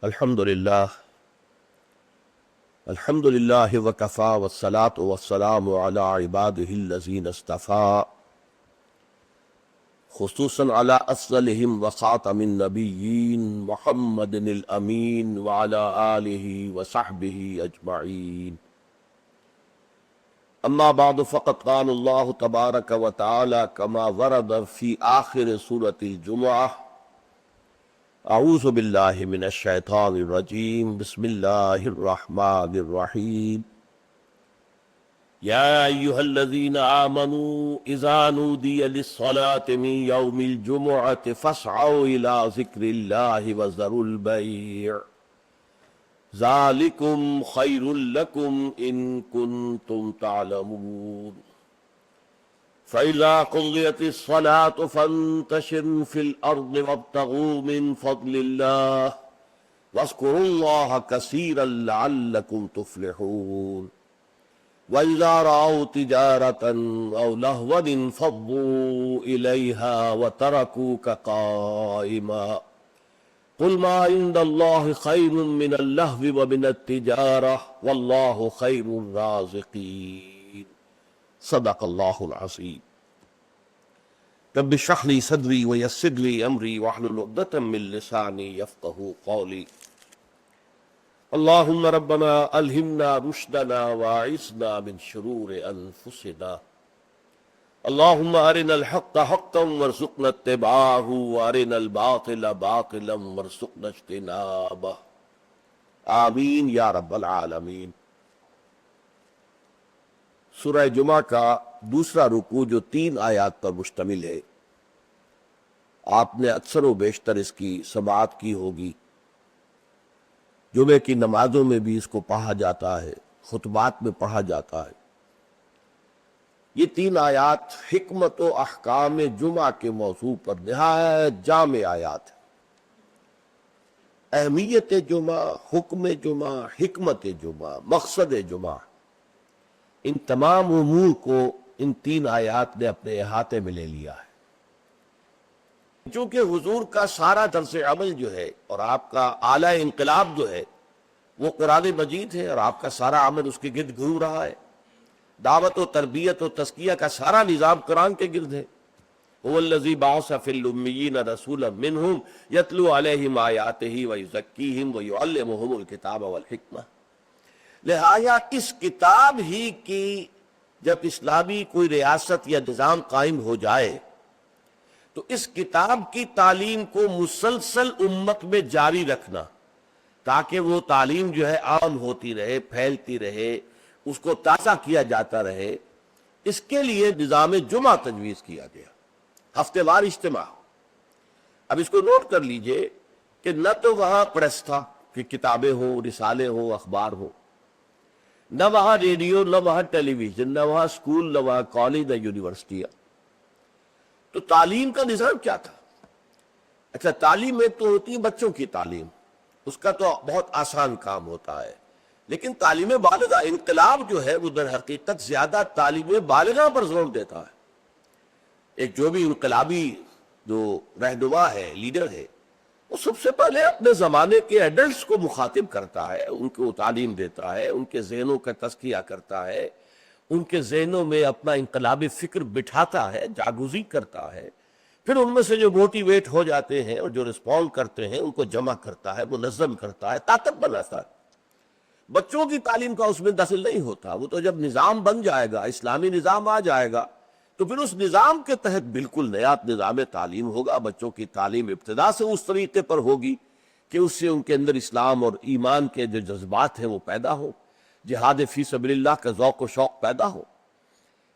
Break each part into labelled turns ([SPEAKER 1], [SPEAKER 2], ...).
[SPEAKER 1] الحمدللہ الحمدللہ وکفا والصلاة والسلام علی عبادہ الذین اصطفیٰ خصوصاً علی افضلہم وخاتم النبیین محمد الامین وعلی آلہ وصحبہ اجمعین اما بعد فقد قال اللہ تبارک وتعالی کما ورد فی آخر سورۃ الجمعہ اعوذ باللہ من الشیطان الرجیم بسم اللہ الرحمن الرحیم یا ایہا الذین آمنوا اذا نودی للصلاة من یوم الجمعة فاسعوا الى ذکر اللہ وذروا البیع ذالکم خیر لکم ان کنتم تعلمون فَإِذَا قُضِيَتِ الصَّلَاةُ فَانتَشِرُوا فِي الْأَرْضِ وَابْتَغُوا مِنْ فَضْلِ اللَّهِ وَاذْكُرُوا اللَّهَ كَثِيرًا لَعَلَّكُمْ تُفْلِحُونَ وَإِذَا رَأَوْا تِجَارَةً أَوْ لَهْوًا انفَضُّوا إِلَيْهَا وَتَرَكُوكَ قَائِمًا قُلْ مَا عِندَ اللَّهِ خَيْرٌ مِّنَ اللَّهْوِ وَمِنَ التِّجَارَةِ وَاللَّهُ خَيْرُ الرَّازِقِينَ صدق اللہ العظیم رب اشرح لی صدری ویسر لی امری واحلل عقدۃ من لسانی یفقہوا قولی اللہم ربنا الہمنا رشدنا واعصمنا من شرور انفسنا اللہم ارنا الحق حقا وارزقنا اتباعہ وارنا الباطل باطلا وارزقنا اجتنابہ آمین یا رب العالمین۔ سورہ جمعہ کا دوسرا رکوع جو 3 آیات پر مشتمل ہے، آپ نے اکثر و بیشتر اس کی سماعت کی ہوگی۔ جمعے کی نمازوں میں بھی اس کو پڑھا جاتا ہے، خطبات میں پڑھا جاتا ہے۔ یہ 3 آیات حکمت و احکام جمعہ کے موضوع پر نہایت جامع آیات ہیں۔ اہمیت جمعہ، حکم جمعہ، حکمت جمعہ، مقصد جمعہ، ان تمام امور کو ان 3 آیات نے اپنے احاطے میں لے لیا ہے۔ چونکہ حضور کا سارا طرز عمل جو ہے اور آپ کا اعلیٰ انقلاب جو ہے وہ قرآن مجید ہے، اور آپ کا سارا عمل اس کے گرد گھوم رہا ہے۔ دعوت و تربیت و تزکیہ کا سارا نظام قرآن کے گرد ہے۔ هو الذی بعث فی الامیین رسولا منہم یتلو علیہم آیاتہ ویزکیہم ویعلمہم الکتاب والحکمہ۔ لہذا اس کتاب ہی کی جب اسلامی کوئی ریاست یا نظام قائم ہو جائے تو اس کتاب کی تعلیم کو مسلسل امت میں جاری رکھنا، تاکہ وہ تعلیم جو ہے عام ہوتی رہے، پھیلتی رہے، اس کو تازہ کیا جاتا رہے، اس کے لیے نظام جمعہ تجویز کیا گیا، ہفتے وار اجتماع۔ اب اس کو نوٹ کر لیجئے کہ نہ تو وہاں پریس تھا کہ کتابیں ہوں، رسالے ہوں، اخبار ہوں، نہ وہاں ریڈیو، نہ وہاں ٹیلی ویژن، نہ وہاں اسکول، نہ وہاں کالج، نہ یونیورسٹیاں۔ تو تعلیم کا نظام کیا تھا؟ اچھا، تعلیم ایک تو ہوتی ہے بچوں کی تعلیم، اس کا تو بہت آسان کام ہوتا ہے، لیکن تعلیم بالغہ، انقلاب جو ہے وہ در حقیقت زیادہ تعلیم بالغہ پر زور دیتا ہے۔ ایک جو بھی انقلابی جو رہنما ہے، لیڈر ہے، وہ سب سے پہلے اپنے زمانے کے ایڈلٹس کو مخاطب کرتا ہے، ان کو تعلیم دیتا ہے، ان کے ذہنوں کا تزکیہ کرتا ہے، ان کے ذہنوں میں اپنا انقلابی فکر بٹھاتا ہے، جاگزی کرتا ہے، پھر ان میں سے جو موٹیویٹ ہو جاتے ہیں اور جو رسپونڈ کرتے ہیں ان کو جمع کرتا ہے، منظم کرتا ہے، طاقت بناتا ہے۔ بچوں کی تعلیم کا اس میں دخل نہیں ہوتا، وہ تو جب نظام بن جائے گا، اسلامی نظام آ جائے گا تو پھر اس نظام کے تحت بالکل نیا نظام تعلیم ہوگا۔ بچوں کی تعلیم ابتدا سے اس طریقے پر ہوگی کہ اس سے ان کے اندر اسلام اور ایمان کے جو جذبات ہیں وہ پیدا ہو، جہاد فی سبیل اللہ کا ذوق و شوق پیدا ہو۔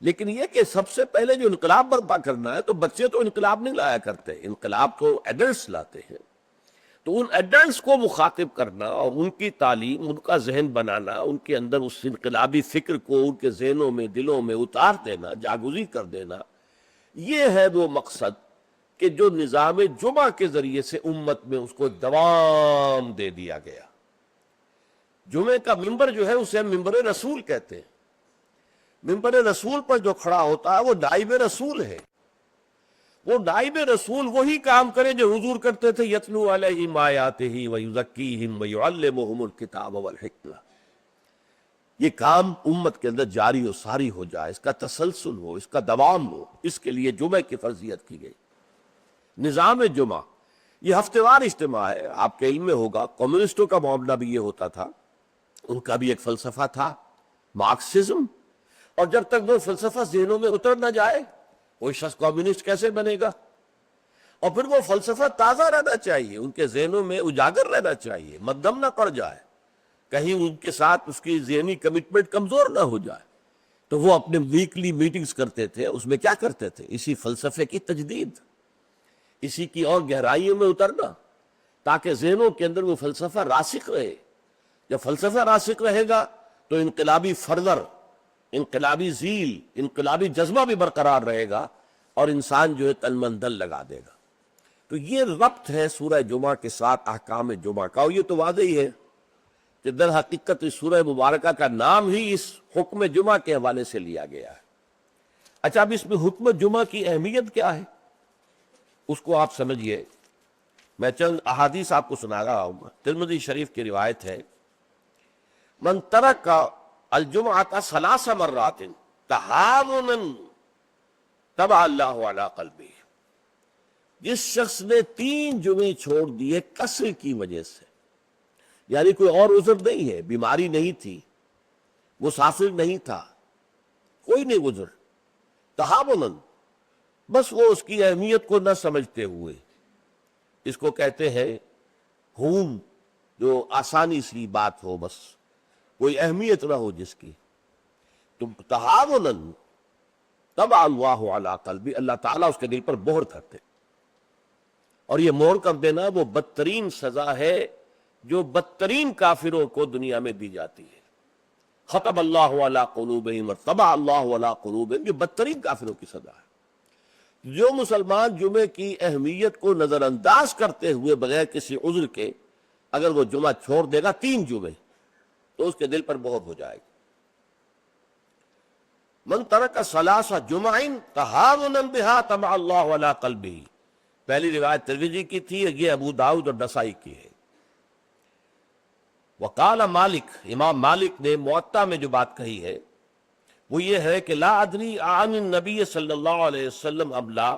[SPEAKER 1] لیکن یہ کہ سب سے پہلے جو انقلاب برپا کرنا ہے، تو بچے تو انقلاب نہیں لایا کرتے، انقلاب تو ایڈلٹس لاتے ہیں۔ تو ان ایڈلٹس کو مخاطب کرنا اور ان کی تعلیم، ان کا ذہن بنانا، ان کے اندر اس انقلابی فکر کو ان کے ذہنوں میں، دلوں میں اتار دینا، جاگزی کر دینا، یہ ہے وہ مقصد کہ جو نظام جمعہ کے ذریعے سے امت میں اس کو دوام دے دیا گیا۔ جمعہ کا ممبر جو ہے اسے ہم ممبر رسول کہتے ہیں۔ ممبر رسول پر جو کھڑا ہوتا ہے وہ نائب رسول ہے۔ وہ نائب رسول وہی کام کرے جو حضور کرتے تھے، یتلو علیہم آیاتہ ویزکیہم ویعلمہم الکتاب والحکمہ. یہ کام امت کے اندر جاری و ساری ہو جائے، اس کا تسلسل ہو، اس کا دوام ہو، اس کے لیے جمعہ کی فرضیت کی گئی. نظام جمعہ یہ ہفتے وار اجتماع ہے. آپ کے علم میں ہوگا کمیونسٹوں کا معاملہ بھی یہ ہوتا تھا، ان کا بھی ایک فلسفہ تھا مارکسزم، اور جب تک وہ فلسفہ ذہنوں میں اتر نہ جائے کوئی شخص کمیونسٹ کیسے بنے گا؟ اور پھر وہ فلسفہ تازہ رہنا چاہیے، ان کے ذہنوں میں اجاگر رہنا چاہیے، مدھم نہ پڑ جائے، کہیں ان کے ساتھ اس کی ذہنی کمٹمنٹ کمزور نہ ہو جائے. تو وہ اپنے ویکلی میٹنگز کرتے تھے، اس میں کیا کرتے تھے؟ اسی فلسفے کی تجدید، اسی کی اور گہرائیوں میں اترنا، تاکہ ذہنوں کے اندر وہ فلسفہ راسخ رہے. جب فلسفہ راسخ رہے گا تو انقلابی فردر، انقلابی ذیل، انقلابی جذبہ بھی برقرار رہے گا، اور انسان جو ہے تن من دل لگا دے گا. تو یہ ربط ہے سورہ جمعہ کے ساتھ احکام جمعہ کا، اور یہ تو واضح ہی ہے کہ در حقیقت اس سورہ مبارکہ کا نام ہی اس حکم جمعہ کے حوالے سے لیا گیا ہے. اچھا، اب اس میں حکم جمعہ کی اہمیت کیا ہے اس کو آپ سمجھیے. میں چند احادیث آپ کو سنا رہا ہوں. ترمذی شریف کی روایت ہے، من ترک الجمعۃ ثلاث مرات تہاونا طبع اللہ علی قلبہ. جس شخص نے 3 جمعے چھوڑ دیے کسر کی وجہ سے، یعنی کوئی اور عذر نہیں ہے، بیماری نہیں تھی، مسافر نہیں تھا، کوئی نہیں عذر، تہاونا، بس وہ اس کی اہمیت کو نہ سمجھتے ہوئے، اس کو کہتے ہیں ہون، جو آسانی سی بات ہو، بس کوئی اہمیت نہ ہو جس کی، تو تہاونا طبع اللہ علی قلبی، اللہ تعالیٰ اس کے دل پر مہر کرتے. اور یہ مہر کر دینا وہ بدترین سزا ہے جو بدترین کافروں کو دنیا میں دی جاتی ہے. ختم اللہ علی قلوبہم وطبع اللہ علی قلوبہم، یہ بدترین کافروں کی سزا ہے. جو مسلمان جمعے کی اہمیت کو نظر انداز کرتے ہوئے بغیر کسی عذر کے اگر وہ جمعہ چھوڑ دے گا 3 جمعے، تو اس کے دل پر مہر ہو جائے گی. من ترک ثلاث جمع تہاونا بہا طبع اللہ علی قلبہ. پہلی روایت ترمذی کی تھی، یہ ابو داؤد اور نسائی کی ہے. وقال مالک، امام مالک نے موطا میں جو بات کہی ہے وہ یہ ہے کہ لا ادری عن النبی صلی اللہ علیہ وسلم ام لا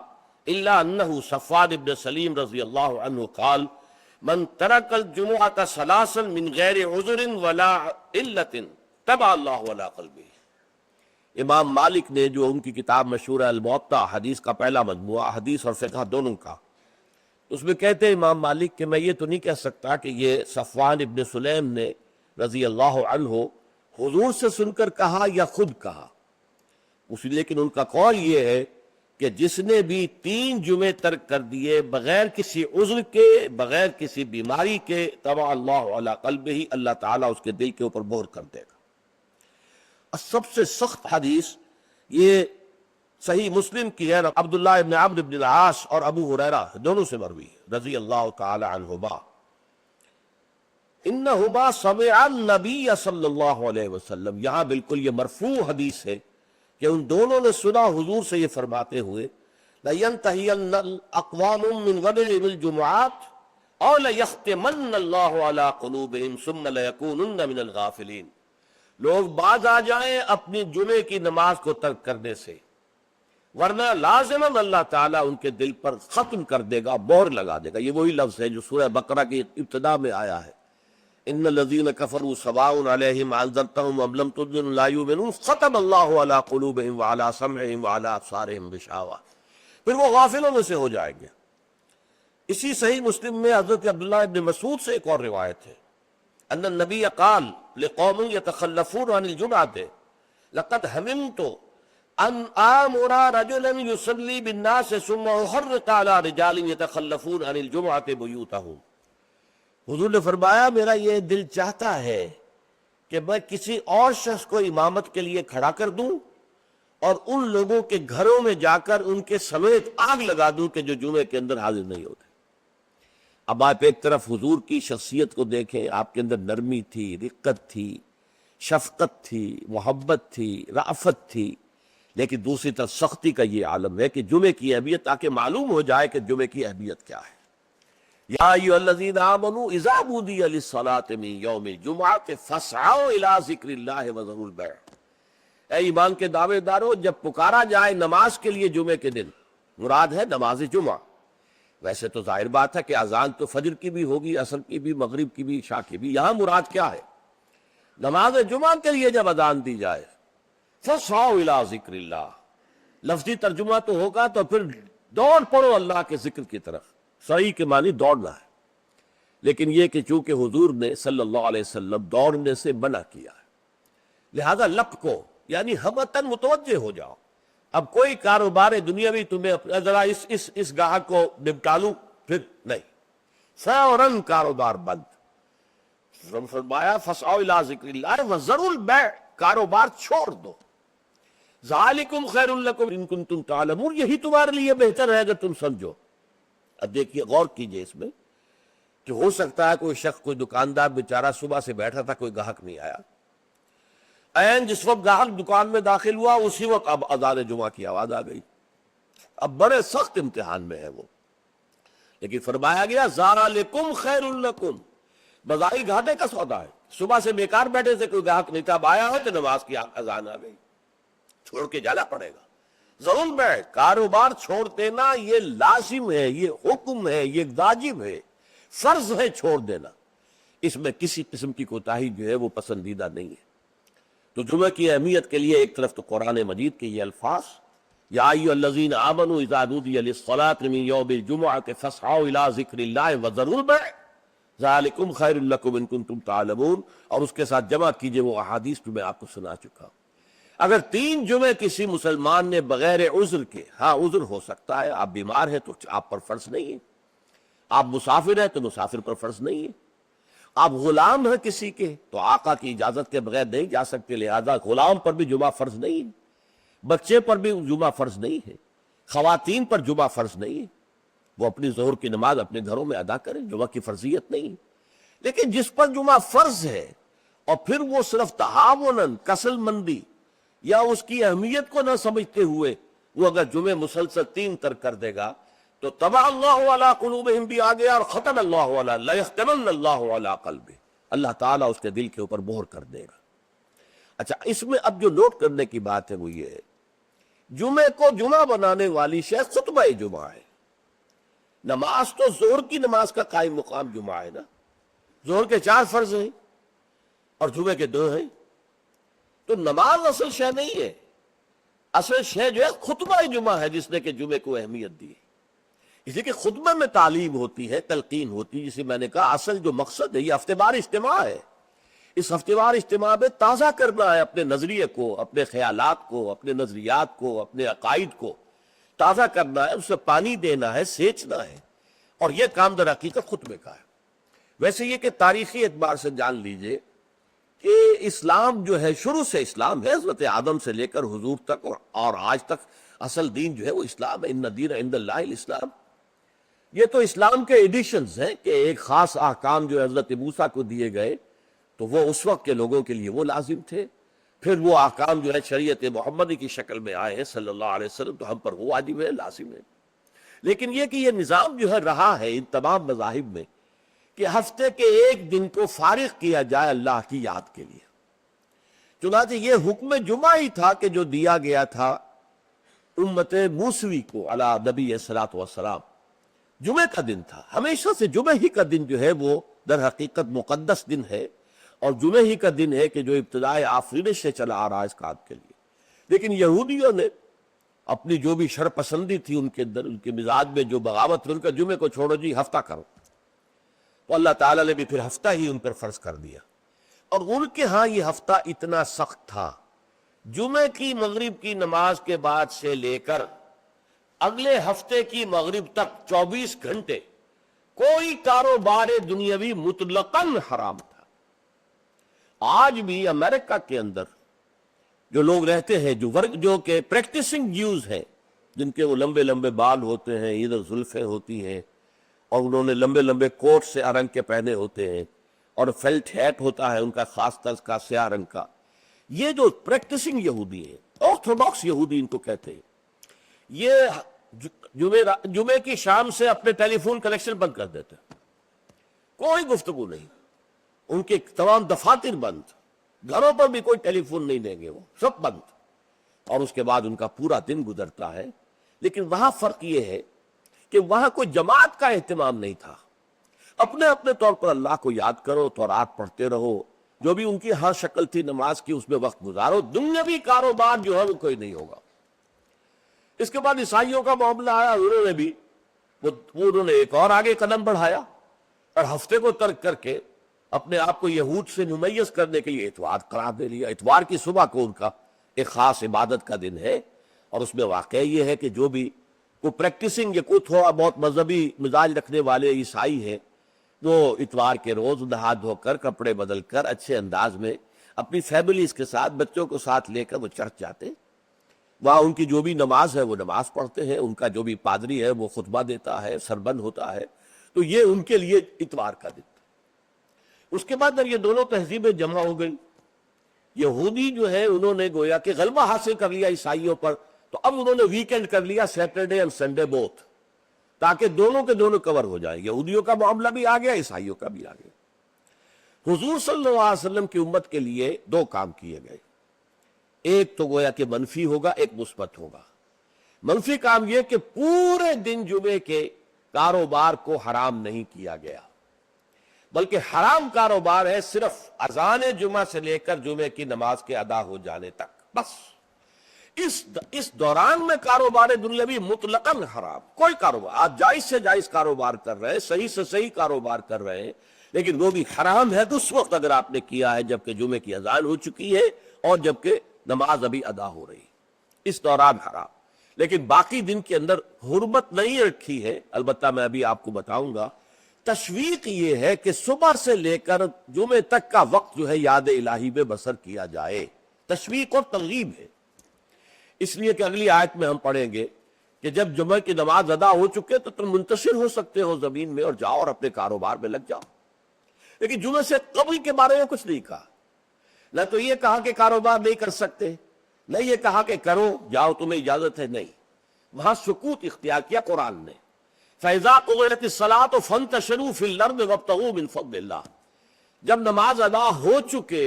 [SPEAKER 1] الا انہ صفوان بن سلیم رضی اللہ عنہ قال من ترک الجمعۃ ثلاثا من غیر عذر ولا علت طبع اللہ علی قلبہ. امام مالک نے جو ان کی کتاب مشہور ہے الموطا، حدیث کا پہلا مجموعہ، حدیث اور فقہ دونوں کا، اس میں کہتے ہیں امام مالک کہ میں یہ تو نہیں کہہ سکتا کہ یہ صفوان ابن سلیم نے رضی اللہ عنہ حضور سے سن کر کہا یا خود کہا، لیکن ان کا قول یہ ہے کہ جس نے بھی 3 جمعے ترک کر دیے بغیر کسی عذر کے، بغیر کسی بیماری کے، طبع اللہ علی قلبہ، اللہ تعالیٰ اس کے دل کے اوپر مہر کر دے گا. سب سے سخت حدیث یہ صحیح مسلم کی ہے، عبداللہ ابن عمرو بن العاص اور ابو ہریرہ دونوں سے مروی ہے رضی اللہ تعالی عنہما. انہما سمع النبی صلی اللہ علیہ وسلم، یہاں بالکل یہ مرفوع حدیث ہے کہ ان دونوں نے سنا حضور سے یہ فرماتے ہوئے لَيَنْتَهِيَنَّ الْأَقْوَامُ مِنْ غَدْرِ الْجُمُعَاتِ أَوْ لَيَخْتِمَنَّ اللَّهُ عَلَىٰ قُلُوبِهِمْ ثُمَّ لَيَكُونُنَّ مِنَ الْغَافِلِينَ. لوگ باز آ جائیں اپنی جمعے کی نماز کو ترک کرنے سے، ورنہ لازماً اللہ تعالیٰ ان کے دل پر ختم کر دے گا، مہر لگا دے گا. یہ وہی لفظ ہے جو سورہ بقرہ کی ابتدا میں آیا ہے، ان الذین کفروا سواء علیہم انذرتہم ام لم تنذرہم لا یؤمنون ختم اللہ علی قلوبہم وعلی سمعہم وعلی ابصارہم غشاوہ. پھر وہ غافلوں میں سے ہو جائیں گے. اسی صحیح مسلم میں حضرت عبداللہ ابن مسعود سے ایک اور روایت ہے، ان النبی قال لقوم یتخلفون عن الجمعۃ لقد هممت ان آمر رجلا یصلی بالناس ثم احرق علی رجال یتخلفون عن الجمعۃ بیوتہم. حضور نے فرمایا میرا یہ دل چاہتا ہے کہ میں کسی اور شخص کو امامت کے لیے کھڑا کر دوں اور ان لوگوں کے گھروں میں جا کر ان کے سمیت آگ لگا دوں کہ جو جمعے کے اندر حاضر نہیں ہوتے. اب آپ ایک طرف حضور کی شخصیت کو دیکھیں، آپ کے اندر نرمی تھی، رقت تھی، شفقت تھی، محبت تھی، رأفت تھی، لیکن دوسری طرف سختی کا یہ عالم ہے کہ جمعے کی اہمیت، تاکہ معلوم ہو جائے کہ جمعے کی اہمیت کیا ہے۔ یا ایھا الذین آمنوا اذا نودی للصلاۃ من یوم الجمعۃ فاسعوا الی ذکر اللہ وذروا البیع۔ اے ایمان کے دعوے دارو، جب پکارا جائے نماز کے لیے جمعے کے دن، مراد ہے نماز جمعہ۔ ویسے تو ظاہر بات ہے کہ اذان تو فجر کی بھی ہوگی، عصر کی بھی، مغرب کی بھی، عشاء کی بھی، یہاں مراد کیا ہے؟ نماز جمعہ کے لیے جب اذان دی جائے فاسعوا الی ذکر اللہ، لفظی ترجمہ تو ہوگا تو پھر دوڑ پڑو اللہ کے ذکر کی طرف۔ سعی کے معنی دوڑنا ہے، لیکن یہ کہ چونکہ حضور نے صلی اللہ علیہ وسلم دوڑنے سے منع کیا ہے، لہذا لپکو، یعنی ہمتاً متوجہ ہو جاؤ۔ اب کوئی کاروبار دنیاوی تمہیں ذرا اس گاہک کو نپٹا لوں، پھر نہیں، فوراً کاروبار بند۔ فرمایا فاسعوا الی ذکر اللہ وذروا البیع، کاروبار چھوڑ دو۔ ذالکم خیر لکم ان کنتم تعلمون، یہی تمہارے لیے بہتر ہے اگر تم سمجھو۔ اب دیکھیے، غور کیجئے اس میں کہ ہو سکتا ہے کوئی شخص، کوئی دکاندار بیچارہ صبح سے بیٹھا تھا، کوئی گاہک نہیں آیا، این جس وقت گاہک دکان میں داخل ہوا اسی وقت اب اذان جمعہ کی آواز آ گئی۔ اب بڑے سخت امتحان میں ہے وہ، لیکن فرمایا گیا ذالکم خیر لکم، بظاہر گھاٹے کا سودا ہے، صبح سے بیکار بیٹھے سے کوئی گاہک نہیں تھا، اب آیا ہو تو نماز کی اذان آ گئی، چھوڑ کے جانا پڑے گا۔ ضرور بیع، کاروبار چھوڑ دینا یہ لازم ہے، یہ حکم ہے، یہ واجب ہے، فرض ہے چھوڑ دینا، اس میں کسی قسم کی کوتاہی جو ہے وہ پسندیدہ نہیں ہے۔ تو جمعہ کی اہمیت کے لیے ایک طرف تو قرآن مجید کے یہ الفاظ، یا ایھا الذین آمنوا اذا نودی للصلاۃ من یوم الجمعۃ فاسعوا الی ذکر اللہ وذروا البیع ذالکم خیر لکم ان کنتم تعلمون، اور اس کے ساتھ جمع کیجئے وہ احادیث جو میں آپ کو سنا چکا ہوں۔ اگر 3 جمعے کسی مسلمان نے بغیر عذر کے، ہاں عذر ہو سکتا ہے، آپ بیمار ہیں تو آپ پر فرض نہیں ہے، آپ مسافر ہیں تو مسافر پر فرض نہیں ہے، آپ غلام ہیں کسی کے تو آقا کی اجازت کے بغیر نہیں جا سکتے، لہذا غلام پر بھی جمعہ فرض نہیں ہے، بچے پر بھی جمعہ فرض نہیں ہے، خواتین پر جمعہ فرض نہیں ہے، وہ اپنی ظہر کی نماز اپنے گھروں میں ادا کریں، جمعہ کی فرضیت نہیں ہے۔ لیکن جس پر جمعہ فرض ہے اور پھر وہ صرف تہاوناً، کسل مندی یا اس کی اہمیت کو نہ سمجھتے ہوئے وہ اگر جمعے مسلسل 3 ترک کر دے گا تو طبع اللہ علی قلوبہم بھی آ گیا، اور ختم اللہ علی لیختمن اللہ علی قلبہ، اللہ تعالیٰ اس کے دل کے اوپر مہر کر دے گا۔ اچھا، اس میں اب جو نوٹ کرنے کی بات ہے وہ یہ ہے، جمعے کو جمعہ بنانے والی شے خطبہ جمعہ ہے۔ نماز تو ظہر کی نماز کا قائم مقام جمعہ ہے نا، ظہر کے 4 فرض ہیں اور جمعے کے 2 ہیں، تو نماز اصل شے نہیں ہے، اصل شے جو ہے خطبہ جمعہ ہے، جس نے کہ جمعے کو اہمیت دی۔ اس لیے کہ خطبہ میں تعلیم ہوتی ہے، تلقین ہوتی ہے، جسے میں نے کہا اصل جو مقصد ہے یہ ہفتے وار اجتماع ہے، اس ہفتے وار اجتماع میں تازہ کرنا ہے اپنے نظریے کو، اپنے خیالات کو، اپنے نظریات کو، اپنے عقائد کو تازہ کرنا ہے، اسے پانی دینا ہے، سینچنا ہے، اور یہ کام در حقیقت خطبے کا ہے۔ ویسے یہ کہ تاریخی اعتبار سے جان لیجئے کہ اسلام جو ہے، شروع سے اسلام ہے، حضرت آدم سے لے کر حضور تک اور آج تک اصل دین جو ہے وہ اسلام ہے، ان الدین عند اللہ الاسلام۔ یہ تو اسلام کے ایڈیشنز ہیں کہ ایک خاص احکام جو حضرت موسیٰ کو دیے گئے تو وہ اس وقت کے لوگوں کے لیے وہ لازم تھے، پھر وہ احکام جو ہے شریعت محمدی کی شکل میں آئے ہیں صلی اللہ علیہ وسلم، تو ہم پر وہ واجب ہے، لازم ہے۔ لیکن یہ کہ یہ نظام جو ہے رہا ہے ان تمام مذاہب میں کہ ہفتے کے ایک دن کو فارغ کیا جائے اللہ کی یاد کے لیے۔ چنانچہ یہ حکم جمعہ ہی تھا کہ جو دیا گیا تھا امت موسوی کو علی نبی صلی والسلام، جمعہ کا دن تھا، ہمیشہ سے جمعہ ہی کا دن جو ہے وہ در حقیقت مقدس دن ہے، اور جمعہ ہی کا دن ہے کہ جو ابتدائے آفرینش سے چلا آ رہا ہے اس کام کے لیے۔ لیکن یہودیوں نے اپنی جو بھی شر پسندی تھی ان کے اندر، ان کے مزاج میں جو بغاوت تھی، ان کا جمعے کو چھوڑو جی ہفتہ کرو، تو اللہ تعالیٰ نے بھی پھر ہفتہ ہی ان پر فرض کر دیا۔ اور ان کے ہاں یہ ہفتہ اتنا سخت تھا، جمعے کی مغرب کی نماز کے بعد سے لے کر اگلے ہفتے کی مغرب تک 24 گھنٹے کوئی کاروبار دنیاوی مطلقاً حرام تھا۔ آج بھی امریکہ کے اندر جو لوگ رہتے ہیں، جو کہ پریکٹسنگ جیوز ہیں، جن کے وہ لمبے لمبے بال ہوتے ہیں، ادھر زلفیں ہوتی ہیں، اور انہوں نے لمبے لمبے کوٹ سیاہ رنگ کے پہنے ہوتے ہیں، اور فیلٹ ہیٹ ہوتا ہے ان کا خاص طرز کا سیاہ رنگ کا، یہ جو پریکٹسنگ یہودی ہیں، آرتھوڈاکس یہودی ان کو کہتے ہیں، یہ جمعے کی شام سے اپنے ٹیلی فون کنیکشن بند کر دیتے، کوئی گفتگو نہیں، ان کے تمام دفاتر بند، گھروں پر بھی کوئی ٹیلی فون نہیں دیں گے، وہ سب بند، اور اس کے بعد ان کا پورا دن گزرتا ہے۔ لیکن وہاں فرق یہ ہے کہ وہاں کوئی جماعت کا اہتمام نہیں تھا، اپنے اپنے طور پر اللہ کو یاد کرو، تورات پڑھتے رہو، جو بھی ان کی ہر شکل تھی نماز کی اس میں وقت گزارو، دنیاوی کاروبار جو ہے وہ کوئی نہیں ہوگا۔ اس کے بعد عیسائیوں کا معاملہ آیا، انہوں نے بھی انہوں نے ایک اور آگے قدم بڑھایا، اور ہفتے کو ترک کر کے اپنے آپ کو یہود سے ممیز کرنے کے لیے اتوار قرار دے لیا۔ اتوار کی صبح کو ان کا ایک خاص عبادت کا دن ہے، اور اس میں واقعہ یہ ہے کہ جو بھی کوئی پریکٹسنگ یا کوئی تھوڑا بہت مذہبی مزاج رکھنے والے عیسائی ہیں، وہ اتوار کے روز نہا دھو کر کپڑے بدل کر اچھے انداز میں اپنی فیملیز کے ساتھ بچوں کو ساتھ لے کر وہ چرچ جاتے، وہاں ان کی جو بھی نماز ہے وہ نماز پڑھتے ہیں، ان کا جو بھی پادری ہے وہ خطبہ دیتا ہے، سربند ہوتا ہے، تو یہ ان کے لیے اتوار کا دن۔ اس کے بعد جب یہ دونوں تہذیبیں جمع ہو گئی، یہودی جو ہے انہوں نے گویا کہ غلبہ حاصل کر لیا عیسائیوں پر، تو اب انہوں نے ویکینڈ کر لیا، سیٹرڈے اور سنڈے بوتھ، تاکہ دونوں کے دونوں کور ہو جائیں، یہودیوں کا معاملہ بھی آ گیا، عیسائیوں کا بھی آ گیا۔ حضور صلی اللہ علیہ وسلم کی امت کے لیے دو کام کیے گئے، ایک تو گویا کہ منفی ہوگا، ایک مثبت ہوگا۔ منفی کام یہ کہ پورے دن جمعے کے کاروبار کو حرام نہیں کیا گیا، بلکہ حرام کاروبار ہے صرف اذان جمعہ سے لے کر جمعے کی نماز کے ادا ہو جانے تک، بس اس دوران میں کاروبار دنیاوی مطلقاً حرام، کوئی کاروبار، آپ جائز سے جائز کاروبار کر رہے ہیں، صحیح سے صحیح کاروبار کر رہے ہیں، لیکن وہ بھی حرام ہے تو اس وقت اگر آپ نے کیا ہے جبکہ جمعے کی اذان ہو چکی ہے اور جبکہ نماز ابھی ادا ہو رہی، اس دوران حرام۔ لیکن باقی دن کے اندر حرمت نہیں رکھی ہے، البتہ میں ابھی آپ کو بتاؤں گا۔ تشویق یہ ہے کہ صبح سے لے کر جمعے تک کا وقت جو ہے یاد الہی میں بسر کیا جائے، تشویق اور ترغیب ہے، اس لیے کہ اگلی آیت میں ہم پڑھیں گے کہ جب جمعہ کی نماز ادا ہو چکے تو تم منتشر ہو سکتے ہو زمین میں اور جاؤ اور اپنے کاروبار میں لگ جاؤ۔ لیکن جمعے سے قبل کے بارے میں کچھ نہیں کہا، نہ تو یہ کہا کہ کاروبار نہیں کر سکتے، نہ یہ کہا کہ کرو جاؤ تمہیں اجازت ہے، نہیں، وہاں سکوت اختیار کیا قرآن نے۔ فَإِذَا قُضِيَتِ الصَّلَاةُ فَانتَشِرُوا فِي الْأَرْضِ وَابْتَغُوا مِن فَضْلِ اللَّهِ، جب نماز ادا ہو چکے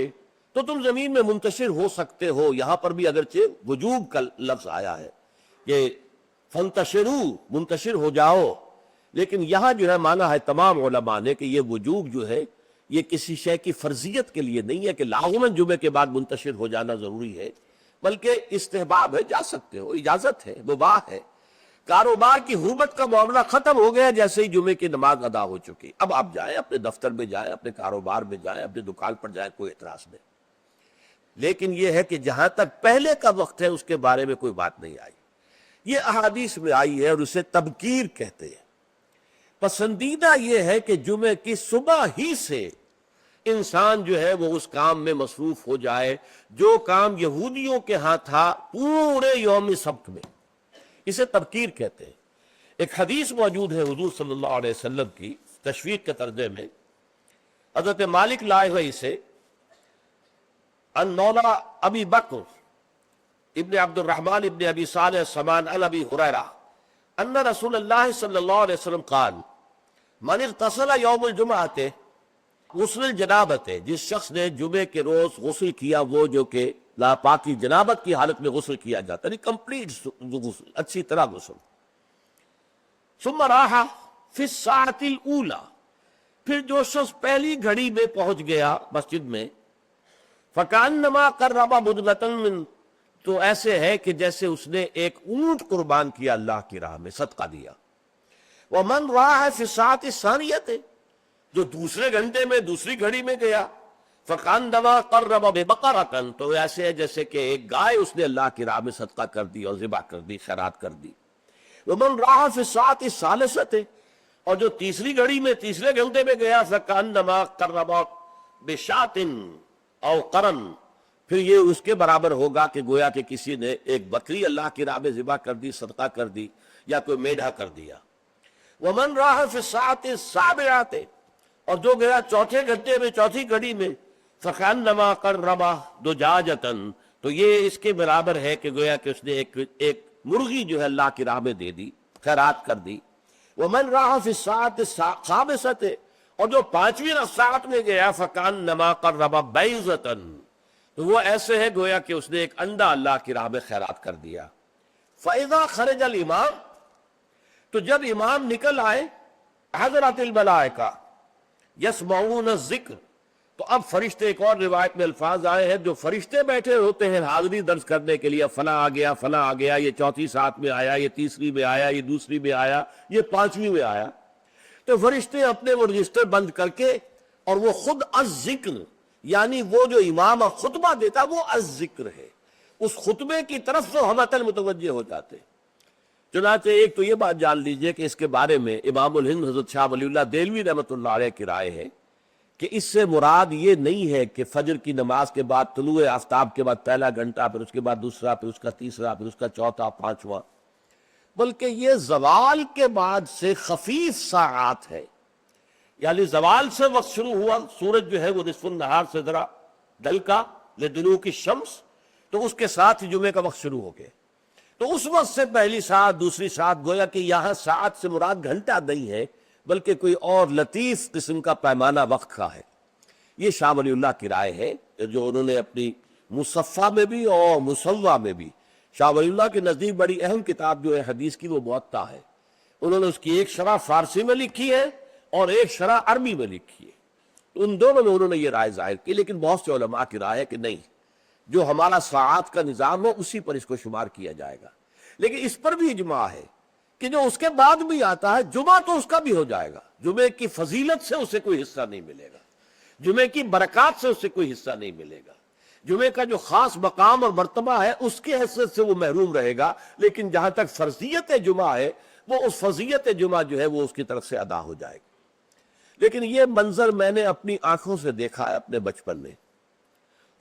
[SPEAKER 1] تو تم زمین میں منتشر ہو سکتے ہو۔ یہاں پر بھی اگرچہ وجوب کا لفظ آیا ہے کہ فَانتَشِرُوا، منتشر ہو جاؤ، لیکن یہاں جو ہے معنی ہے تمام علماء نے کہ یہ وجوب جو ہے یہ کسی شے کی فرضیت کے لیے نہیں ہے کہ لازماً جمعے کے بعد منتشر ہو جانا ضروری ہے، بلکہ استحباب ہے، جا سکتے ہو، اجازت ہے، مباح ہے۔ کاروبار کی حرمت کا معاملہ ختم ہو گیا جیسے ہی جمعے کی نماز ادا ہو چکی، اب آپ جائیں اپنے دفتر میں جائیں، اپنے کاروبار میں جائیں، اپنی دکان پر جائیں، کوئی اعتراض نہیں۔ لیکن یہ ہے کہ جہاں تک پہلے کا وقت ہے اس کے بارے میں کوئی بات نہیں آئی، یہ احادیث میں آئی ہے اور اسے تبکیر کہتے ہیں۔ پسندیدہ یہ ہے کہ جمعے کی صبح ہی سے انسان جو ہے وہ اس کام میں مصروف ہو جائے جو کام یہودیوں کے ہاں تھا پورے یوم سبت میں، اسے تبکیر کہتے ہیں۔ ایک حدیث موجود ہے حضور صلی اللہ علیہ وسلم کی تشویق کے ترجمے میں، حضرت مالک لائے ہوئے اسے، ان مولا ابی بکر ابن عبد الرحمن ابن ابی صالح سمان عن ابی ہریرہ ان رسول اللہ صلی اللہ علیہ وسلم قال من اغتسل یوم الجمعہ غسل الجنابت، جس شخص نے جمعے کے روز غسل کیا، وہ جو کہ لاپاکی جنابت کی حالت میں غسل کیا جاتا ہے، یعنی کمپلیٹ غسل، اچھی طرح غسل، ثم راح فی الساعۃ الاولی، پھر جو شخص پہلی گھڑی میں پہنچ گیا مسجد میں، فکأنما قرب بدنۃ من، تو ایسے ہے کہ جیسے اس نے ایک اونٹ قربان کیا اللہ کی راہ میں، صدقہ دیا۔ ومن راح فی الساعۃ الثانیۃ، جو دوسرے گھنٹے میں دوسری گھڑی میں گیا، فکأنما قرب بقرۃ، تو ایسے ہے جیسے کہ ایک گائے اس نے اللہ کی راہ میں صدقہ کر دی اور ذبح کر دی، خیرات کر دی۔ ومن راح فی الساعۃ الثالثۃ، اور جو تیسری گھڑی میں تیسرے گھنٹے میں گیا، فکأنما قرب بشاۃ او قرن، پھر یہ اس کے برابر ہوگا کہ گویا کہ کسی نے ایک بکری اللہ کی راہ میں ذبح کر دی، صدقہ کر دی، یا کوئی میڈھا کر دیا۔ ومن راح فی الساعۃ السابعۃ، اور جو گیا چوتھے گھنٹے میں چوتھی گھڑی میں، فکأنما قرب دجاجۃ، تو یہ اس کے برابر ہے کہ گویا کہ اس نے ایک مرغی جو ہے اللہ کی راہ میں دے دی، خیرات کر دی۔ وَمَنْ رَاحَ فِي السَّاعَةِ الْخَامِسَةِ، اور جو 5ویں ساعت میں گیا فَكَأَنَّمَا قَرَّبَ بَيْضَةً، تو وہ ایسے ہے گویا کہ اس نے ایک انڈا اللہ کی راہ میں خیرات کر دیا۔ فَإِذَا خَرَجَ الْإِمَامُ، تو جب امام نکل آئے، حضرت الملائکہ یسمعون الذکر، تو اب فرشتے، ایک اور روایت میں الفاظ آئے ہیں جو فرشتے بیٹھے ہوتے ہیں حاضری درج کرنے کے لیے، فلاں آ گیا، فلاں آ گیا، یہ 4تھی ساعت میں آیا، یہ 3ری میں آیا، یہ 2ری میں آیا، یہ 5ویں میں آیا، تو فرشتے اپنے وہ رجسٹر بند کر کے، اور وہ خود الذکر، یعنی وہ جو امام خطبہ دیتا وہ الذکر ہے، اس خطبے کی طرف سے ہمتن متوجہ ہو جاتے۔ چنانچہ ایک تو یہ بات جان لیجئے کہ اس کے بارے میں امام الہند حضرت شاہ ولی اللہ دہلوی رحمۃ اللہ علیہ کی رائے ہے کہ اس سے مراد یہ نہیں ہے کہ فجر کی نماز کے بعد، طلوع آفتاب کے بعد پہلا گھنٹہ، پھر اس کے بعد دوسرا، پھر اس کا تیسرا، پھر اس کا چوتھا، 5واں، بلکہ یہ زوال کے بعد سے خفیف ساعات ہے، یعنی زوال سے وقت شروع ہوا، سورج جو ہے وہ نصف النہار سے ذرا ڈل کا لدلوک الشمس، تو اس کے ساتھ ہی جمعے کا وقت شروع ہو گیا، تو اس وقت سے پہلی ساعت، دوسری ساعت، گویا کہ یہاں ساعت سے مراد گھنٹہ نہیں ہے بلکہ کوئی اور لطیف قسم کا پیمانہ وقت کا ہے۔ یہ شاہ ولی اللہ کی رائے ہے جو انہوں نے اپنی مصفہ میں بھی اور مصوہ میں بھی، شاہ ولی اللہ کے نزدیک بڑی اہم کتاب جو ہے حدیث کی وہ موطا ہے، انہوں نے اس کی ایک شرح فارسی میں لکھی ہے اور ایک شرح عربی میں لکھی ہے، تو ان دونوں میں انہوں نے یہ رائے ظاہر کی، لیکن بہت سے علماء کی رائے ہے کہ نہیں، جو ہمارا ساعات کا نظام ہے اسی پر اس کو شمار کیا جائے گا۔ لیکن اس پر بھی اجماع ہے کہ جو اس کے بعد بھی آتا ہے جمعہ تو اس کا بھی ہو جائے گا، جمعے کی فضیلت سے اسے کوئی حصہ نہیں ملے گا، جمعے کی برکات سے اسے کوئی حصہ نہیں ملے گا، جمعے کا جو خاص مقام اور مرتبہ ہے اس کی حیثیت سے وہ محروم رہے گا، لیکن جہاں تک فرضیت جمعہ ہے وہ اس فضیلت جمعہ جو ہے وہ اس کی طرف سے ادا ہو جائے گی۔ لیکن یہ منظر میں نے اپنی آنکھوں سے دیکھا ہے اپنے بچپن میں،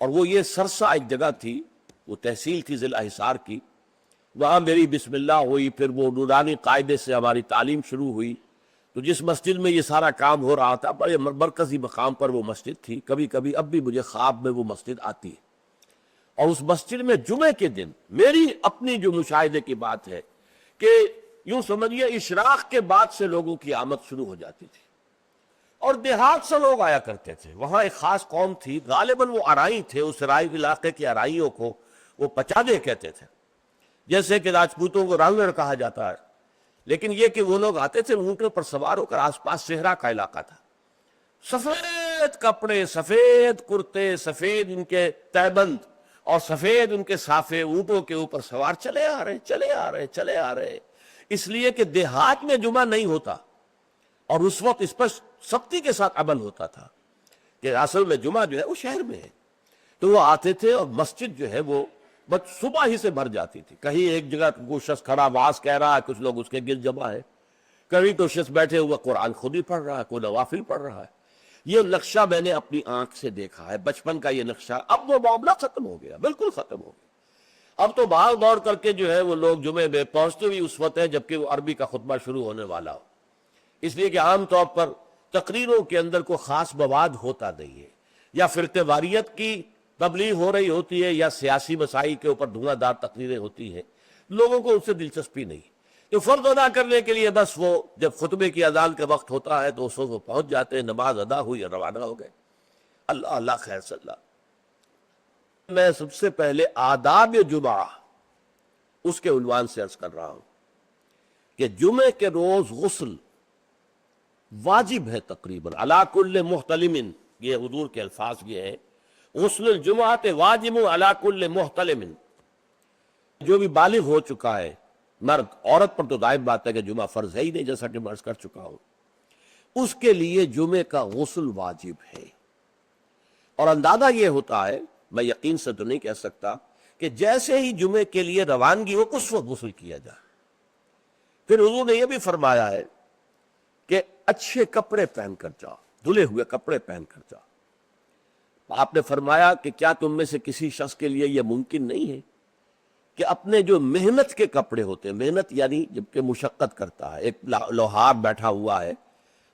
[SPEAKER 1] اور وہ یہ سرسا ایک جگہ تھی، وہ تحصیل تھی ضلع حصار کی، وہاں میری بسم اللہ ہوئی، پھر وہ نورانی قاعدے سے ہماری تعلیم شروع ہوئی، تو جس مسجد میں یہ سارا کام ہو رہا تھا بڑے مرکزی مقام پر وہ مسجد تھی، کبھی کبھی اب بھی مجھے خواب میں وہ مسجد آتی ہے، اور اس مسجد میں جمعے کے دن میری اپنی جو مشاہدے کی بات ہے کہ یوں سمجھیے اشراق کے بعد سے لوگوں کی آمد شروع ہو جاتی تھی، اور دیہات سے لوگ آیا کرتے تھے، وہاں ایک خاص قوم تھی، غالباً وہ ارائی تھے، اس رائی علاقے کے ارائیوں کو وہ پچادے کہتے تھے، جیسے کہ راجپوتوں کو رانگڑ کہا جاتا ہے، لیکن یہ کہ وہ لوگ آتے تھے اونٹوں پر سوار ہو کر، آس پاس صحرا کا علاقہ تھا، سفید کپڑے، سفید کرتے، سفید ان کے تہبند اور سفید ان کے صافے، اونٹوں کے اوپر سوار چلے آ رہے چلے آ رہے چلے آ رہے، اس لیے کہ دیہات میں جمعہ نہیں ہوتا، اور اس وقت اس پر سختی کے ساتھ عمل ہوتا تھا کہ اصل میں جمعہ جو ہے وہ شہر میں ہے، تو وہ آتے تھے اور مسجد جو ہے وہ بس صبح ہی سے بھر جاتی تھی، کہیں ایک جگہ کوئی شخص کھڑا واز کہہ رہا ہے، کچھ لوگ اس کے گرد جمع ہے، کہیں تو شخص بیٹھے ہوا قرآن خود ہی پڑھ رہا ہے، کوئی نوافل پڑھ رہا ہے۔ یہ نقشہ میں نے اپنی آنکھ سے دیکھا ہے، بچپن کا یہ نقشہ، اب وہ معاملہ ختم ہو گیا، بالکل ختم ہو گیا، اب تو بھاگ دوڑ کر کے جو ہے وہ لوگ جمعے میں پہنچتے بھی اس وقت ہے جبکہ وہ عربی کا خطبہ شروع ہونے والا ہو، اس لیے کہ عام طور پر تقریروں کے اندر کوئی خاص مواد ہوتا نہیں ہے، یا فرقہ واریت کی تبلیغ ہو رہی ہوتی ہے، یا سیاسی مسائل کے اوپر دھواں دار تقریریں ہوتی ہیں، لوگوں کو اس سے دلچسپی نہیں، تو فرض ادا کرنے کے لیے بس وہ جب خطبے کی اذان کا وقت ہوتا ہے تو اس وقت وہ پہنچ جاتے ہیں، نماز ادا ہوئی اور روانہ ہو گئے۔ اللہ اللہ خیر صلی اللہ۔ میں سب سے پہلے آداب جمعہ اس کے عنوان سے عرض کر رہا ہوں کہ جمعے کے روز غسل واجب ہے تقریباً، علی کل محتلم، یہ حضور کے الفاظ یہ ہیں، غسل الجمعۃ واجب علی کل محتلم، جو بھی بالغ ہو چکا ہے مرد، عورت پر تو ظاہر بات ہے کہ جمعہ فرض ہے ہی نہیں، جیسا کہ میں عرض کر چکا ہوں، اس کے لیے جمعے کا غسل واجب ہے، اور اندازہ یہ ہوتا ہے، میں یقین سے تو نہیں کہہ سکتا، کہ جیسے ہی جمعے کے لیے روانگی ہو اس وقت غسل کیا جائے۔ پھر حضور نے یہ بھی فرمایا ہے کہ اچھے کپڑے پہن کر جاؤ، دھلے ہوئے کپڑے پہن کر جاؤ۔ آپ نے فرمایا کہ کیا تم میں سے کسی شخص کے لیے یہ ممکن نہیں ہے کہ اپنے جو محنت کے کپڑے ہوتے ہیں، محنت یعنی جب کہ مشقت کرتا ہے، ایک لوہار بیٹھا ہوا ہے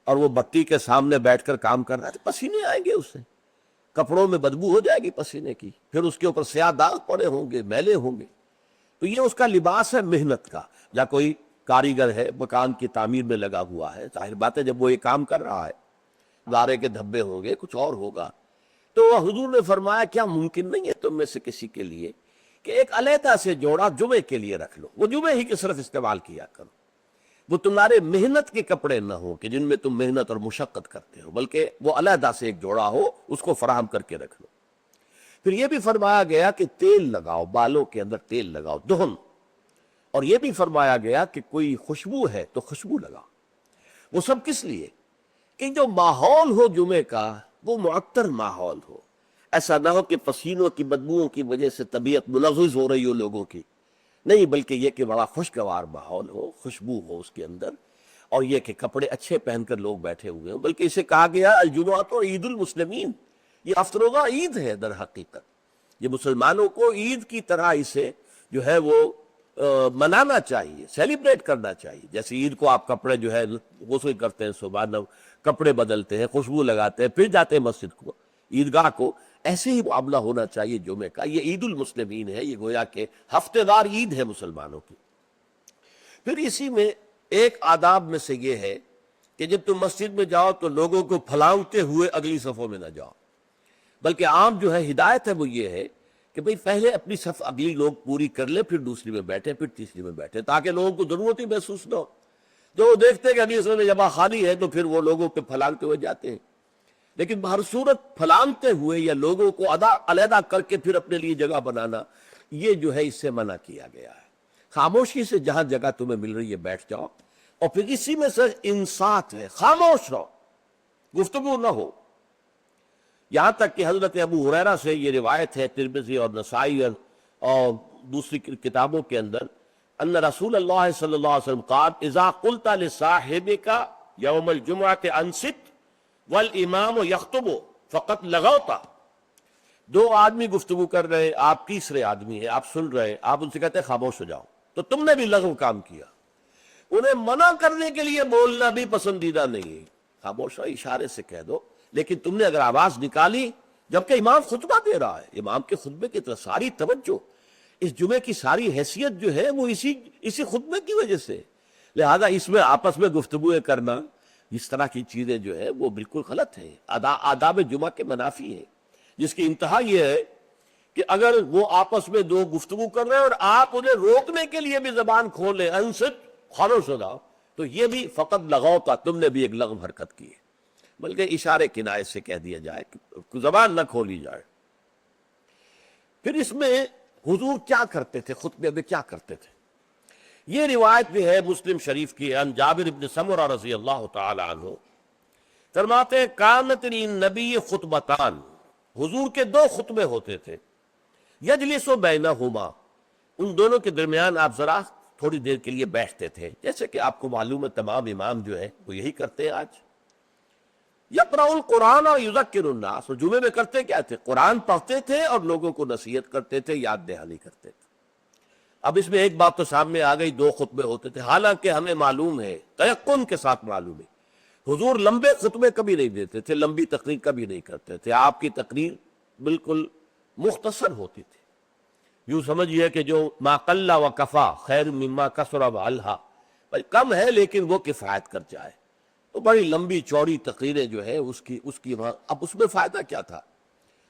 [SPEAKER 1] اور وہ بتی کے سامنے بیٹھ کر کام کر رہا ہے تو پسینے آئیں گے اس سے، کپڑوں میں بدبو ہو جائے گی پسینے کی، پھر اس کے اوپر سیاہ داغ پڑے ہوں گے، میلے ہوں گے. تو یہ اس کا لباس ہے محنت کا. یا کوئی کاریگر ہے مکان کی تعمیر میں لگا ہوا ہے، ظاہر بات ہے جب وہ یہ کام کر رہا ہے گارے کے دھبے ہوں گے، کچھ اور ہوگا. تو حضور نے فرمایا کیا ممکن نہیں ہے تم میں سے کسی کے لیے کہ ایک علیحدہ سے جوڑا جمعے کے لیے رکھ لو، وہ جمعے ہی کے صرف استعمال کیا کرو. وہ تمہارے محنت کے کپڑے نہ ہو کہ جن میں تم محنت اور مشقت کرتے ہو، بلکہ وہ علیحدہ سے ایک جوڑا ہو، اس کو فراہم کر کے رکھ لو. پھر یہ بھی فرمایا گیا کہ تیل لگاؤ، بالوں کے اندر تیل لگاؤ، دہن. اور یہ بھی فرمایا گیا کہ کوئی خوشبو ہے تو خوشبو لگاؤ. وہ سب کس لیے؟ کہ جو ماحول ہو جمعے کا وہ معطر ماحول ہو. ایسا نہ ہو کہ پسینوں کی بدبوؤں کی وجہ سے طبیعت ملغوز ہو رہی ہو لوگوں کی، نہیں، بلکہ یہ کہ بڑا خوشگوار ماحول ہو، خوشبو ہو اس کے اندر، اور یہ کہ کپڑے اچھے پہن کر لوگ بیٹھے ہوئے ہوں. بلکہ اسے کہا گیا الجمعۃ عید المسلمین، یہ افطروگاہ عید ہے. در حقیقت یہ مسلمانوں کو عید کی طرح اسے جو ہے وہ منانا چاہیے، سیلیبریٹ کرنا چاہیے. جیسے عید کو آپ کپڑے جو ہے غسل کرتے ہیں، صبح کپڑے بدلتے ہیں، خوشبو لگاتے ہیں، پھر جاتے ہیں مسجد کو، عیدگاہ کو، ایسے ہی معاملہ ہونا چاہیے جمعے کا. یہ عید المسلمین ہے، یہ گویا کہ ہفتہ دار عید ہے مسلمانوں کی. پھر اسی میں ایک آداب میں سے یہ ہے کہ جب تم مسجد میں جاؤ تو لوگوں کو پھلاوتے ہوئے اگلی صفوں میں نہ جاؤ، بلکہ عام جو ہے ہدایت ہے وہ یہ ہے کہ بھئی پہلے اپنی صف اگلی لوگ پوری کر لیں، پھر دوسری میں بیٹھیں، پھر تیسری میں بیٹھیں، تاکہ لوگوں کو ضرورت ہی محسوس نہ ہو. جو وہ دیکھتے ہیں کہ اگلی صف میں جگہ خالی ہے تو پھر وہ لوگوں پہ پھلانگتے ہوئے جاتے ہیں. لیکن بہر صورت پھلانگتے ہوئے یا لوگوں کو علیحدہ کر کے پھر اپنے لیے جگہ بنانا، یہ جو ہے اس سے منع کیا گیا ہے. خاموشی سے جہاں جگہ تمہیں مل رہی ہے بیٹھ جاؤ. اور پھر اسی میں سے انصات ہے، خاموش رہو، گفتگو نہ ہو. یہاں تک کہ حضرت ابو ہریرہ سے یہ روایت ہے ترمذی اور نسائی اور دوسری کتابوں کے اندر، ان رسول اللہ صلی اللہ علیہ وسلم قال اذا قلت لصاحبك یوم الجمعۃ انصت والامام یخطب فقط لغوت. دو آدمی گفتگو کر رہے ہیں، آپ تیسرے آدمی ہیں، آپ سن رہے ہیں، آپ ان سے کہتے ہیں خاموش ہو جاؤ، تو تم نے بھی لغو کام کیا. انہیں منع کرنے کے لیے بولنا بھی پسندیدہ نہیں ہے. خاموش ہو، اشارے سے کہہ دو. لیکن تم نے اگر آواز نکالی جبکہ امام خطبہ دے رہا ہے، امام کے خطبے کی طرف ساری توجہ، اس جمعے کی ساری حیثیت جو ہے وہ اسی خطبے کی وجہ سے. لہذا اس میں آپس میں گفتگو کرنا، اس طرح کی چیزیں جو ہے وہ بالکل غلط ہیں، آداب جمعہ کے منافی ہیں. جس کی انتہا یہ ہے کہ اگر وہ آپس میں دو گفتگو کر رہے ہیں اور آپ انہیں روکنے کے لیے بھی زبان کھولیں، انصت، خاموش ہو جاؤ، تو یہ بھی فقط لغو کا، تم نے بھی ایک لغو حرکت کی ہے. بلکہ اشارے کنایت سے کہہ دیا جائے کہ زبان نہ کھولی جائے. پھر اس میں حضور کیا کرتے تھے، خطبے میں کیا کرتے تھے؟ یہ روایت بھی ہے مسلم شریف کی، عن جابر بن سمرہ رضی اللہ تعالی عنہ فرماتے ہیں کانت للنبی خطبتان، حضور کے دو خطبے ہوتے تھے، یجلس بینہما، ان دونوں کے درمیان آپ ذرا تھوڑی دیر کے لیے بیٹھتے تھے، جیسے کہ آپ کو معلوم ہے تمام امام جو ہے وہ یہی کرتے ہیں آج. یقرأ القرآن اور یذکر الناس، اور جمعے میں کرتے کیا تھے؟ قرآن پڑھتے تھے اور لوگوں کو نصیحت کرتے تھے، یاد دہانی کرتے تھے. اب اس میں ایک بات تو سامنے آ گئی، دو خطبے ہوتے تھے. حالانکہ ہمیں معلوم ہے، تیقن کے ساتھ معلوم ہے، حضور لمبے خطبے کبھی نہیں دیتے تھے، لمبی تقریر کبھی نہیں کرتے تھے. آپ کی تقریر بالکل مختصر ہوتی تھی. یوں سمجھئے کہ جو ما قل و کفا خیر مما کثر و الہا، کم ہے لیکن وہ کفایت کر جائے. تو بڑی لمبی چوڑی تقریریں جو ہے اس کی اب اس میں فائدہ کیا تھا؟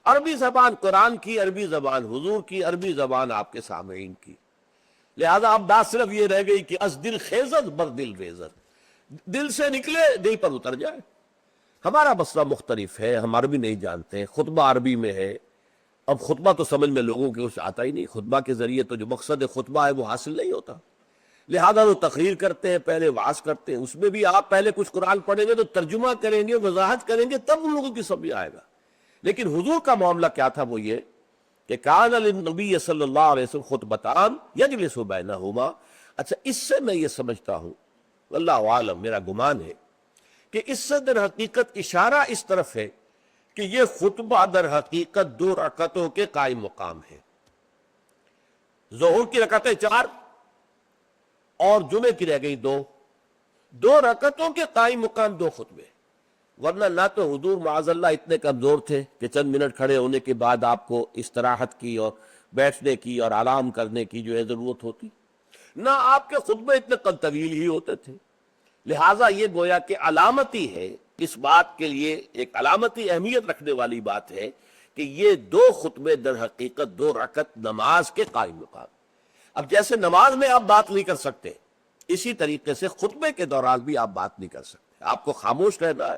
[SPEAKER 1] عربی زبان قرآن کی، عربی زبان حضور کی، عربی زبان آپ کے سامعین کی. لہذا اب بات صرف یہ رہ گئی کہ از دل خیزت بر دل ریزت، دل سے نکلے دل پر اتر جائے. ہمارا مسئلہ مختلف ہے، ہم عربی نہیں جانتے ہیں، خطبہ عربی میں ہے. اب خطبہ تو سمجھ میں لوگوں کے کچھ آتا ہی نہیں، خطبہ کے ذریعے تو جو مقصد خطبہ ہے وہ حاصل نہیں ہوتا. لہذا وہ تقریر کرتے ہیں، پہلے وعظ کرتے ہیں، اس میں بھی آپ پہلے کچھ قرآن پڑھیں گے تو ترجمہ کریں گے، وضاحت کریں گے، تب ان لوگوں کی سمجھ آئے گا. لیکن حضور کا معاملہ کیا تھا؟ وہ یہ کہ کان للنبی صلی اللہ علیہ وسلم خطبتان یجلس بینہما. اچھا، اس سے میں یہ سمجھتا ہوں، واللہ عالم، میرا گمان ہے کہ اس سے در حقیقت اشارہ اس طرف ہے کہ یہ خطبہ در حقیقت 2 رکعتوں کے قائم مقام ہے. ظہر کی رکعتیں 4 اور جمعے کی رہ گئی 2 رکعتوں کے قائم مقام 2 خطبے. ورنہ نہ تو حضور معاذ اللہ اتنے کمزور تھے کہ چند منٹ کھڑے ہونے کے بعد آپ کو استراحت کی اور بیٹھنے کی اور آرام کرنے کی جو ہے ضرورت ہوتی، نہ آپ کے خطبے اتنے طویل ہی ہوتے تھے. لہٰذا یہ گویا کہ علامتی ہے، اس بات کے لیے ایک علامتی اہمیت رکھنے والی بات ہے کہ یہ دو خطبے در حقیقت 2 رکعت نماز کے قائم مقام. اب جیسے نماز میں آپ بات نہیں کر سکتے، اسی طریقے سے خطبے کے دوران بھی آپ بات نہیں کر سکتے. آپ کو خاموش رہنا ہے،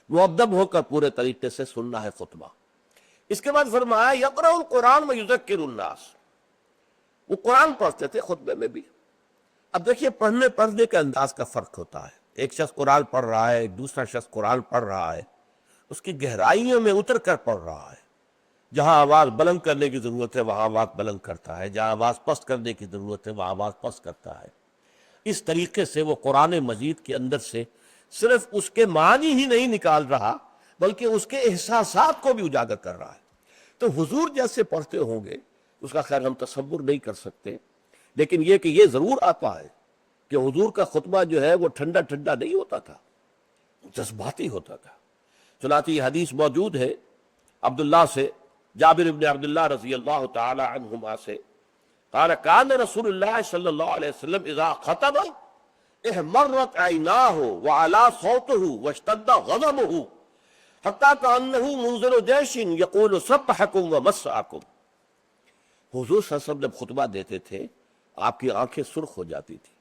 [SPEAKER 1] مؤدب ہو کر پورے طریقے سے سننا ہے خطبہ. اس کے بعد فرمایا یقرأ القرآن ویذکر الناس، وہ قرآن پڑھتے تھے خطبے میں بھی. اب دیکھیے پڑھنے کے انداز کا فرق ہوتا ہے. ایک شخص قرآن پڑھ رہا ہے، ایک دوسرا شخص قرآن پڑھ رہا ہے، اس کی گہرائیوں میں اتر کر پڑھ رہا ہے. جہاں آواز بلند کرنے کی ضرورت ہے وہاں آواز بلند کرتا ہے، جہاں آواز پست کرنے کی ضرورت ہے وہاں آواز پست کرتا ہے. اس طریقے سے وہ قرآن مجید کے اندر سے صرف اس کے معنی ہی نہیں نکال رہا بلکہ اس کے احساسات کو بھی اجاگر کر رہا ہے. تو حضور جیسے پڑھتے ہوں گے اس کا خیر ہم تصور نہیں کر سکتے، لیکن یہ کہ یہ ضرور آتا ہے کہ حضور کا خطبہ جو ہے وہ ٹھنڈا ٹھنڈا نہیں ہوتا تھا، جذباتی ہوتا تھا. چنانچہ یہ حدیث موجود ہے عبداللہ سے، جابر ابن عبداللہ رضی اللہ تعالی عنہما سے، قال کان رسول اللہ صلی اللہ علیہ وسلم اذا خطب احمرت عیناہ وعلا صوتہ واشتد غضبہ حتی کانہ منذر جیش یقول سبحکم ومسعکم. حضور صلی اللہ علیہ وسلم جب خطبہ دیتے تھے آپ کی آنکھیں سرخ ہو جاتی تھی،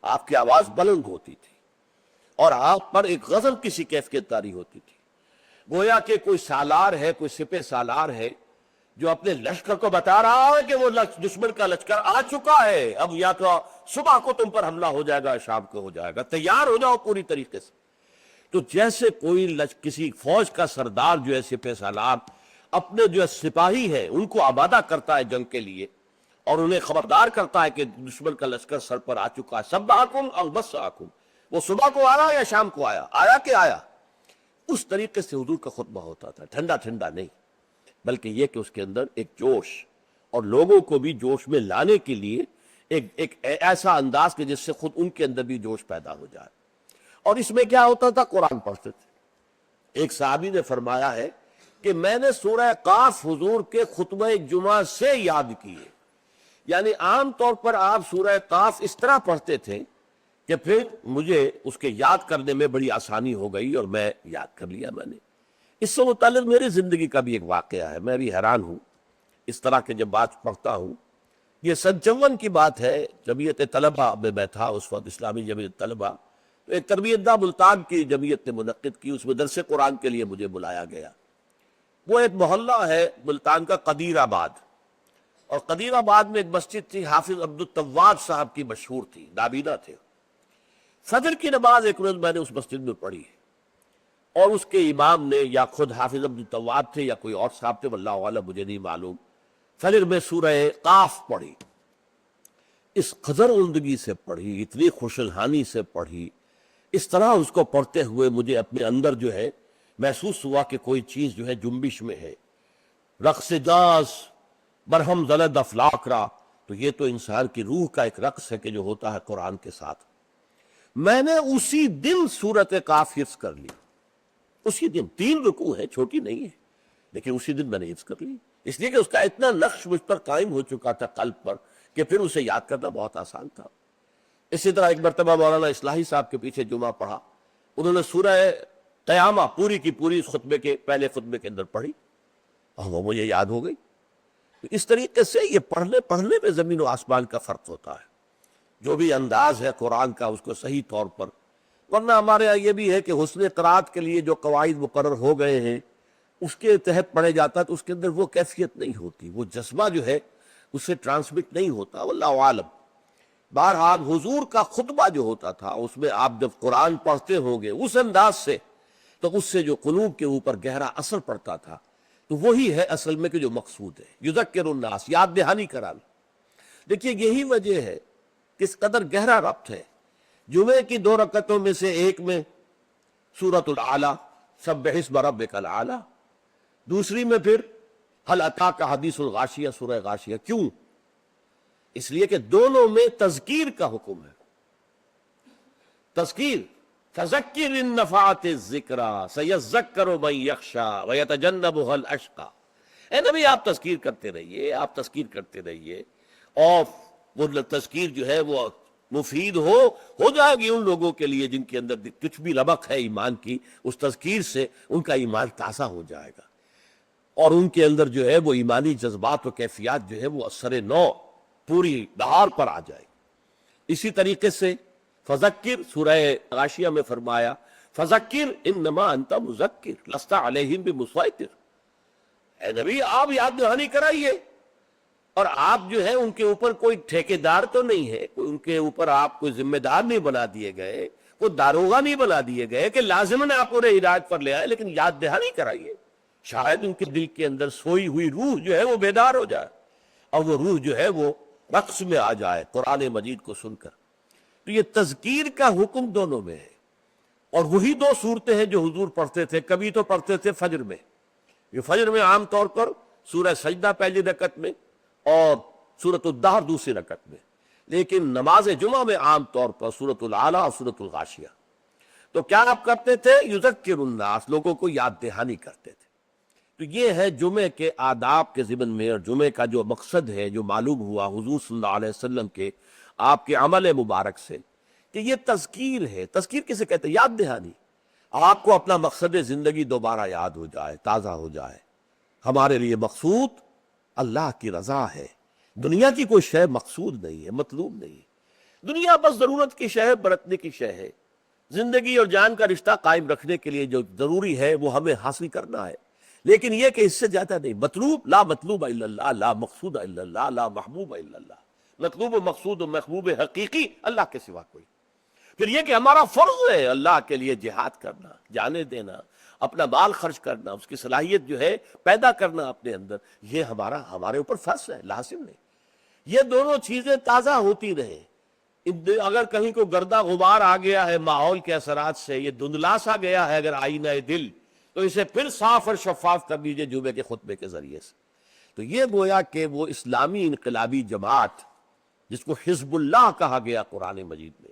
[SPEAKER 1] آپ کی آواز بلند ہوتی تھی، اور آپ پر ایک غضب کسی کیفیت طاری ہوتی تھی. گویا کہ کوئی سالار ہے، کوئی سپہ سالار ہے جو اپنے لشکر کو بتا رہا ہے کہ وہ دشمن کا لشکر آ چکا ہے، اب یا تو صبح کو تم پر حملہ ہو جائے گا، شام کو ہو جائے گا، تیار ہو جاؤ پوری طریقے سے. تو جیسے کوئی کسی فوج کا سردار جو ہے سپہ سالار اپنے جو سپاہی ہے ان کو آبادہ کرتا ہے جنگ کے لیے اور انہیں خبردار کرتا ہے کہ دشمن کا لشکر سر پر آ چکا ہے، سبحکم او مسعکم، وہ صبح کو آیا یا شام کو آیا کہ آیا. اس طریقے سے حضور کا خطبہ ہوتا تھا، ٹھنڈا ٹھنڈا نہیں، بلکہ یہ کہ اس کے اندر ایک جوش اور لوگوں کو بھی جوش میں لانے کے لیے ایک ایسا انداز کہ جس سے خود ان کے اندر بھی جوش پیدا ہو جائے. اور اس میں کیا ہوتا تھا؟ قرآن پڑھتے تھے. ایک صحابی نے فرمایا ہے کہ میں نے سورہ قاف حضور کے خطبہ جمعہ سے یاد کیے. یعنی عام طور پر آپ سورہ قاف اس طرح پڑھتے تھے کہ پھر مجھے اس کے یاد کرنے میں بڑی آسانی ہو گئی اور میں یاد کر لیا میں نے. اس سے متعلق میری زندگی کا بھی ایک واقعہ ہے، میں بھی حیران ہوں اس طرح کے جب بات پڑھتا ہوں. یہ سن 54 کی بات ہے، جمعیت طلبہ میں تھا اس وقت، اسلامی جمعیت طلبہ. تو ایک تربیت دہ ملتان کی جمعیت نے منعقد کی، اس میں درس قرآن کے لیے مجھے بلایا گیا. وہ ایک محلہ ہے ملتان کا قدیر آباد، اور قدیر آباد میں ایک مسجد تھی حافظ عبدالتواب صاحب کی، مشہور تھی، نابینا تھے. فجر کی نماز ایک روز میں نے اس مسجد میں پڑھی اور اس کے امام نے یا خود حافظ عبدالتواب تھے یا کوئی اور صاحب تھے، واللہ اعلم مجھے نہیں معلوم، فجر میں سورہ قاف پڑھی. اس قدر عمدگی سے پڑھی، اتنی خوشالحانی سے پڑھی، اس طرح اس کو پڑھتے ہوئے مجھے اپنے اندر جو ہے محسوس ہوا کہ کوئی چیز جو ہے جنبش میں ہے. رقص جاز برہم زلد افلاک را، تو یہ تو انسان کی روح کا ایک رقص ہے کہ جو ہوتا ہے قرآن کے ساتھ. میں نے اسی دن سورت قاف حفظ کر لی، اسی دن. 3 رکوع ہے، چھوٹی نہیں ہے، لیکن اسی دن میں نے حفظ کر لی، اس لیے کہ اس کا اتنا نقش مجھ پر قائم ہو چکا تھا قلب پر کہ پھر اسے یاد کرنا بہت آسان تھا. اسی طرح ایک مرتبہ مولانا اصلاحی صاحب کے پیچھے جمعہ پڑھا، انہوں نے سورہ قیامہ پوری کی پوری اس خطبے کے پہلے خطبے کے اندر پڑھی اور وہ مجھے یاد ہو گئی. تو اس طریقے سے یہ پڑھنے میں زمین و آسمان کا فرق ہوتا ہے. جو بھی انداز ہے قرآن کا اس کو صحیح طور پر، ورنہ ہمارے یہاں یہ بھی ہے کہ حسن قرات کے لیے جو قواعد مقرر ہو گئے ہیں اس کے تحت پڑھے جاتا ہے تو اس کے اندر وہ کیفیت نہیں ہوتی، وہ جذبہ جو ہے اس سے ٹرانسمٹ نہیں ہوتا، واللہ عالم. بہرحال حضور کا خطبہ جو ہوتا تھا اس میں آپ جب قرآن پڑھتے ہوں گے اس انداز سے تو اس سے جو قلوب کے اوپر گہرا اثر پڑتا تھا، تو وہی ہے اصل میں کہ جو مقصود ہے، یذکر الناس، یاد دہانی کرانا. دیکھیے یہی وجہ ہے کس قدر گہرا ربط ہے. جمعے کی 2 رکعتوں میں سے ایک میں سورۃ الاعلیٰ، سبح اسم ربک الاعلیٰ، دوسری میں پھر هل اتاک حدیث الغاشیہ، سورہ غاشیہ. کیوں؟ اس لیے کہ دونوں میں تذکیر کا حکم ہے. تذکیر فذکر ان نفعت الذکریٰ سیذکر من یخشی ویتجنبها الاشقی، اے نبی آپ تذکیر کرتے رہیے، آپ تذکیر کرتے رہیے، اور وہ تذکیر جو ہے وہ مفید ہو جائے گی ان لوگوں کے لیے جن کے اندر کچھ بھی رمق ہے ایمان کی، اس تذکیر سے ان کا ایمان تازہ ہو جائے گا، اور ان کے اندر جو ہے وہ ایمانی جذبات و کیفیات جو ہے وہ اثر نو پوری بہار پر آ جائے گی۔ اسی طریقے سے فذکر، سورہ غاشیہ میں فرمایا فذکر انما انت مذکر لست علیہم بمسیطر، اے نبی آپ یاد دہانی کرائیے، اور آپ جو ہے ان کے اوپر کوئی ٹھیکیدار تو نہیں ہے، ان کے اوپر آپ کوئی ذمہ دار نہیں بنا دیے گئے، کوئی داروغہ نہیں بنا دیے گئے کہ لازماً آپ انہیں ہدایت پر لے آئے، لیکن یاد دہانی کرائیے، شاید ان کے دل کے اندر سوئی ہوئی روح جو ہے وہ بیدار ہو جائے، اور وہ روح جو ہے وہ رقص میں آ جائے قرآن مجید کو سن کر۔ تو یہ تذکیر کا حکم دونوں میں ہے، اور وہی دو صورتیں ہیں جو حضور پڑھتے تھے، کبھی تو پڑھتے تھے فجر میں، یہ فجر میں عام طور پر سورہ سجدہ پہلی رکعت میں اور سورۃ الدہر دوسری رکعت میں، لیکن نماز جمعہ میں عام طور پر سورۃ الاعلیٰ اور سورۃ الغاشیہ۔ تو کیا آپ کرتے تھے؟ یذکر الناس، لوگوں کو یاد دہانی کرتے تھے۔ تو یہ ہے جمعے کے آداب کے ضمن میں، اور جمعے کا جو مقصد ہے جو معلوم ہوا حضور صلی اللہ علیہ وسلم کے آپ کے عمل مبارک سے، کہ یہ تذکیر ہے۔ تذکیر کسے کہتے ہیں؟ یاد دہانی، آپ کو اپنا مقصد زندگی دوبارہ یاد ہو جائے، تازہ ہو جائے۔ ہمارے لیے مقصود اللہ کی رضا ہے، دنیا کی کوئی شے مقصود نہیں ہے، مطلوب نہیں ہے۔ دنیا بس ضرورت کی شے ہے، برتنے کی شے ہے۔ زندگی اور جان کا رشتہ قائم رکھنے کے لیے جو ضروری ہے وہ ہمیں حاصل کرنا ہے، لیکن یہ کہ اس سے زیادہ نہیں۔ مطلوب لا مطلوب الا اللہ، لا مقصود الا اللہ، لا محبوب الا اللہ۔ مطلوب و مقصود و محبوب حقیقی اللہ کے سوا کوئی۔ پھر یہ کہ ہمارا فرض ہے اللہ کے لیے جہاد کرنا، جانے دینا، اپنا مال خرچ کرنا، اس کی صلاحیت جو ہے پیدا کرنا اپنے اندر، یہ ہمارے اوپر فرض ہے، لازم ہے۔ یہ دونوں چیزیں تازہ ہوتی رہیں۔ اگر کہیں کو گردہ غبار آ گیا ہے ماحول کے اثرات سے، یہ دھندلا سا گیا ہے اگر آئینہ دل، تو اسے پھر صاف اور شفاف کر دیجئے جمعے کے خطبے کے ذریعے سے۔ تو یہ گویا کہ وہ اسلامی انقلابی جماعت جس کو حزب اللہ کہا گیا قرآن مجید میں،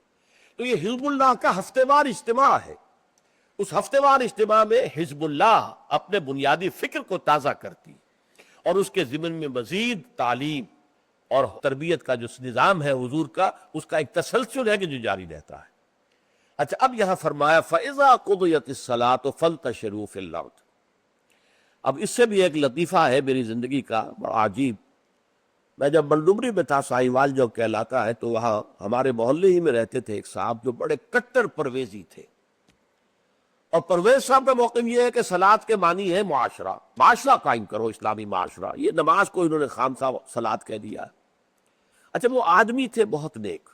[SPEAKER 1] تو یہ حزب اللہ کا ہفتے وار اجتماع ہے۔ اس ہفتے وار اجتماع میں حزب اللہ اپنے بنیادی فکر کو تازہ کرتی، اور اس کے ضمن میں مزید تعلیم اور تربیت کا جو نظام ہے حضور کا، اس کا ایک تسلسل ہے کہ جو جاری رہتا ہے۔ اچھا، اب یہاں فرمایا فَإِذَا قُضِيَتِ الصَّلَاةُ فَانْتَشِرُوا فِي الْأَرْضِ۔ اب اس سے بھی ایک لطیفہ ہے میری زندگی کا بڑا عجیب۔ میں جب بلڈمری میں تھا، ساہیوال جو کہلاتا ہے، تو وہاں ہمارے محلے ہی میں رہتے تھے ایک صاحب جو بڑے کٹر پرویزی تھے، اور پرویز صاحب کا موقف یہ ہے کہ صلاۃ کے معنی ہے معاشرہ، معاشرہ قائم کرو، اسلامی معاشرہ۔ یہ نماز کو انہوں نے خامخواہ صلاۃ کہہ دیا۔ اچھا، وہ آدمی تھے بہت نیک،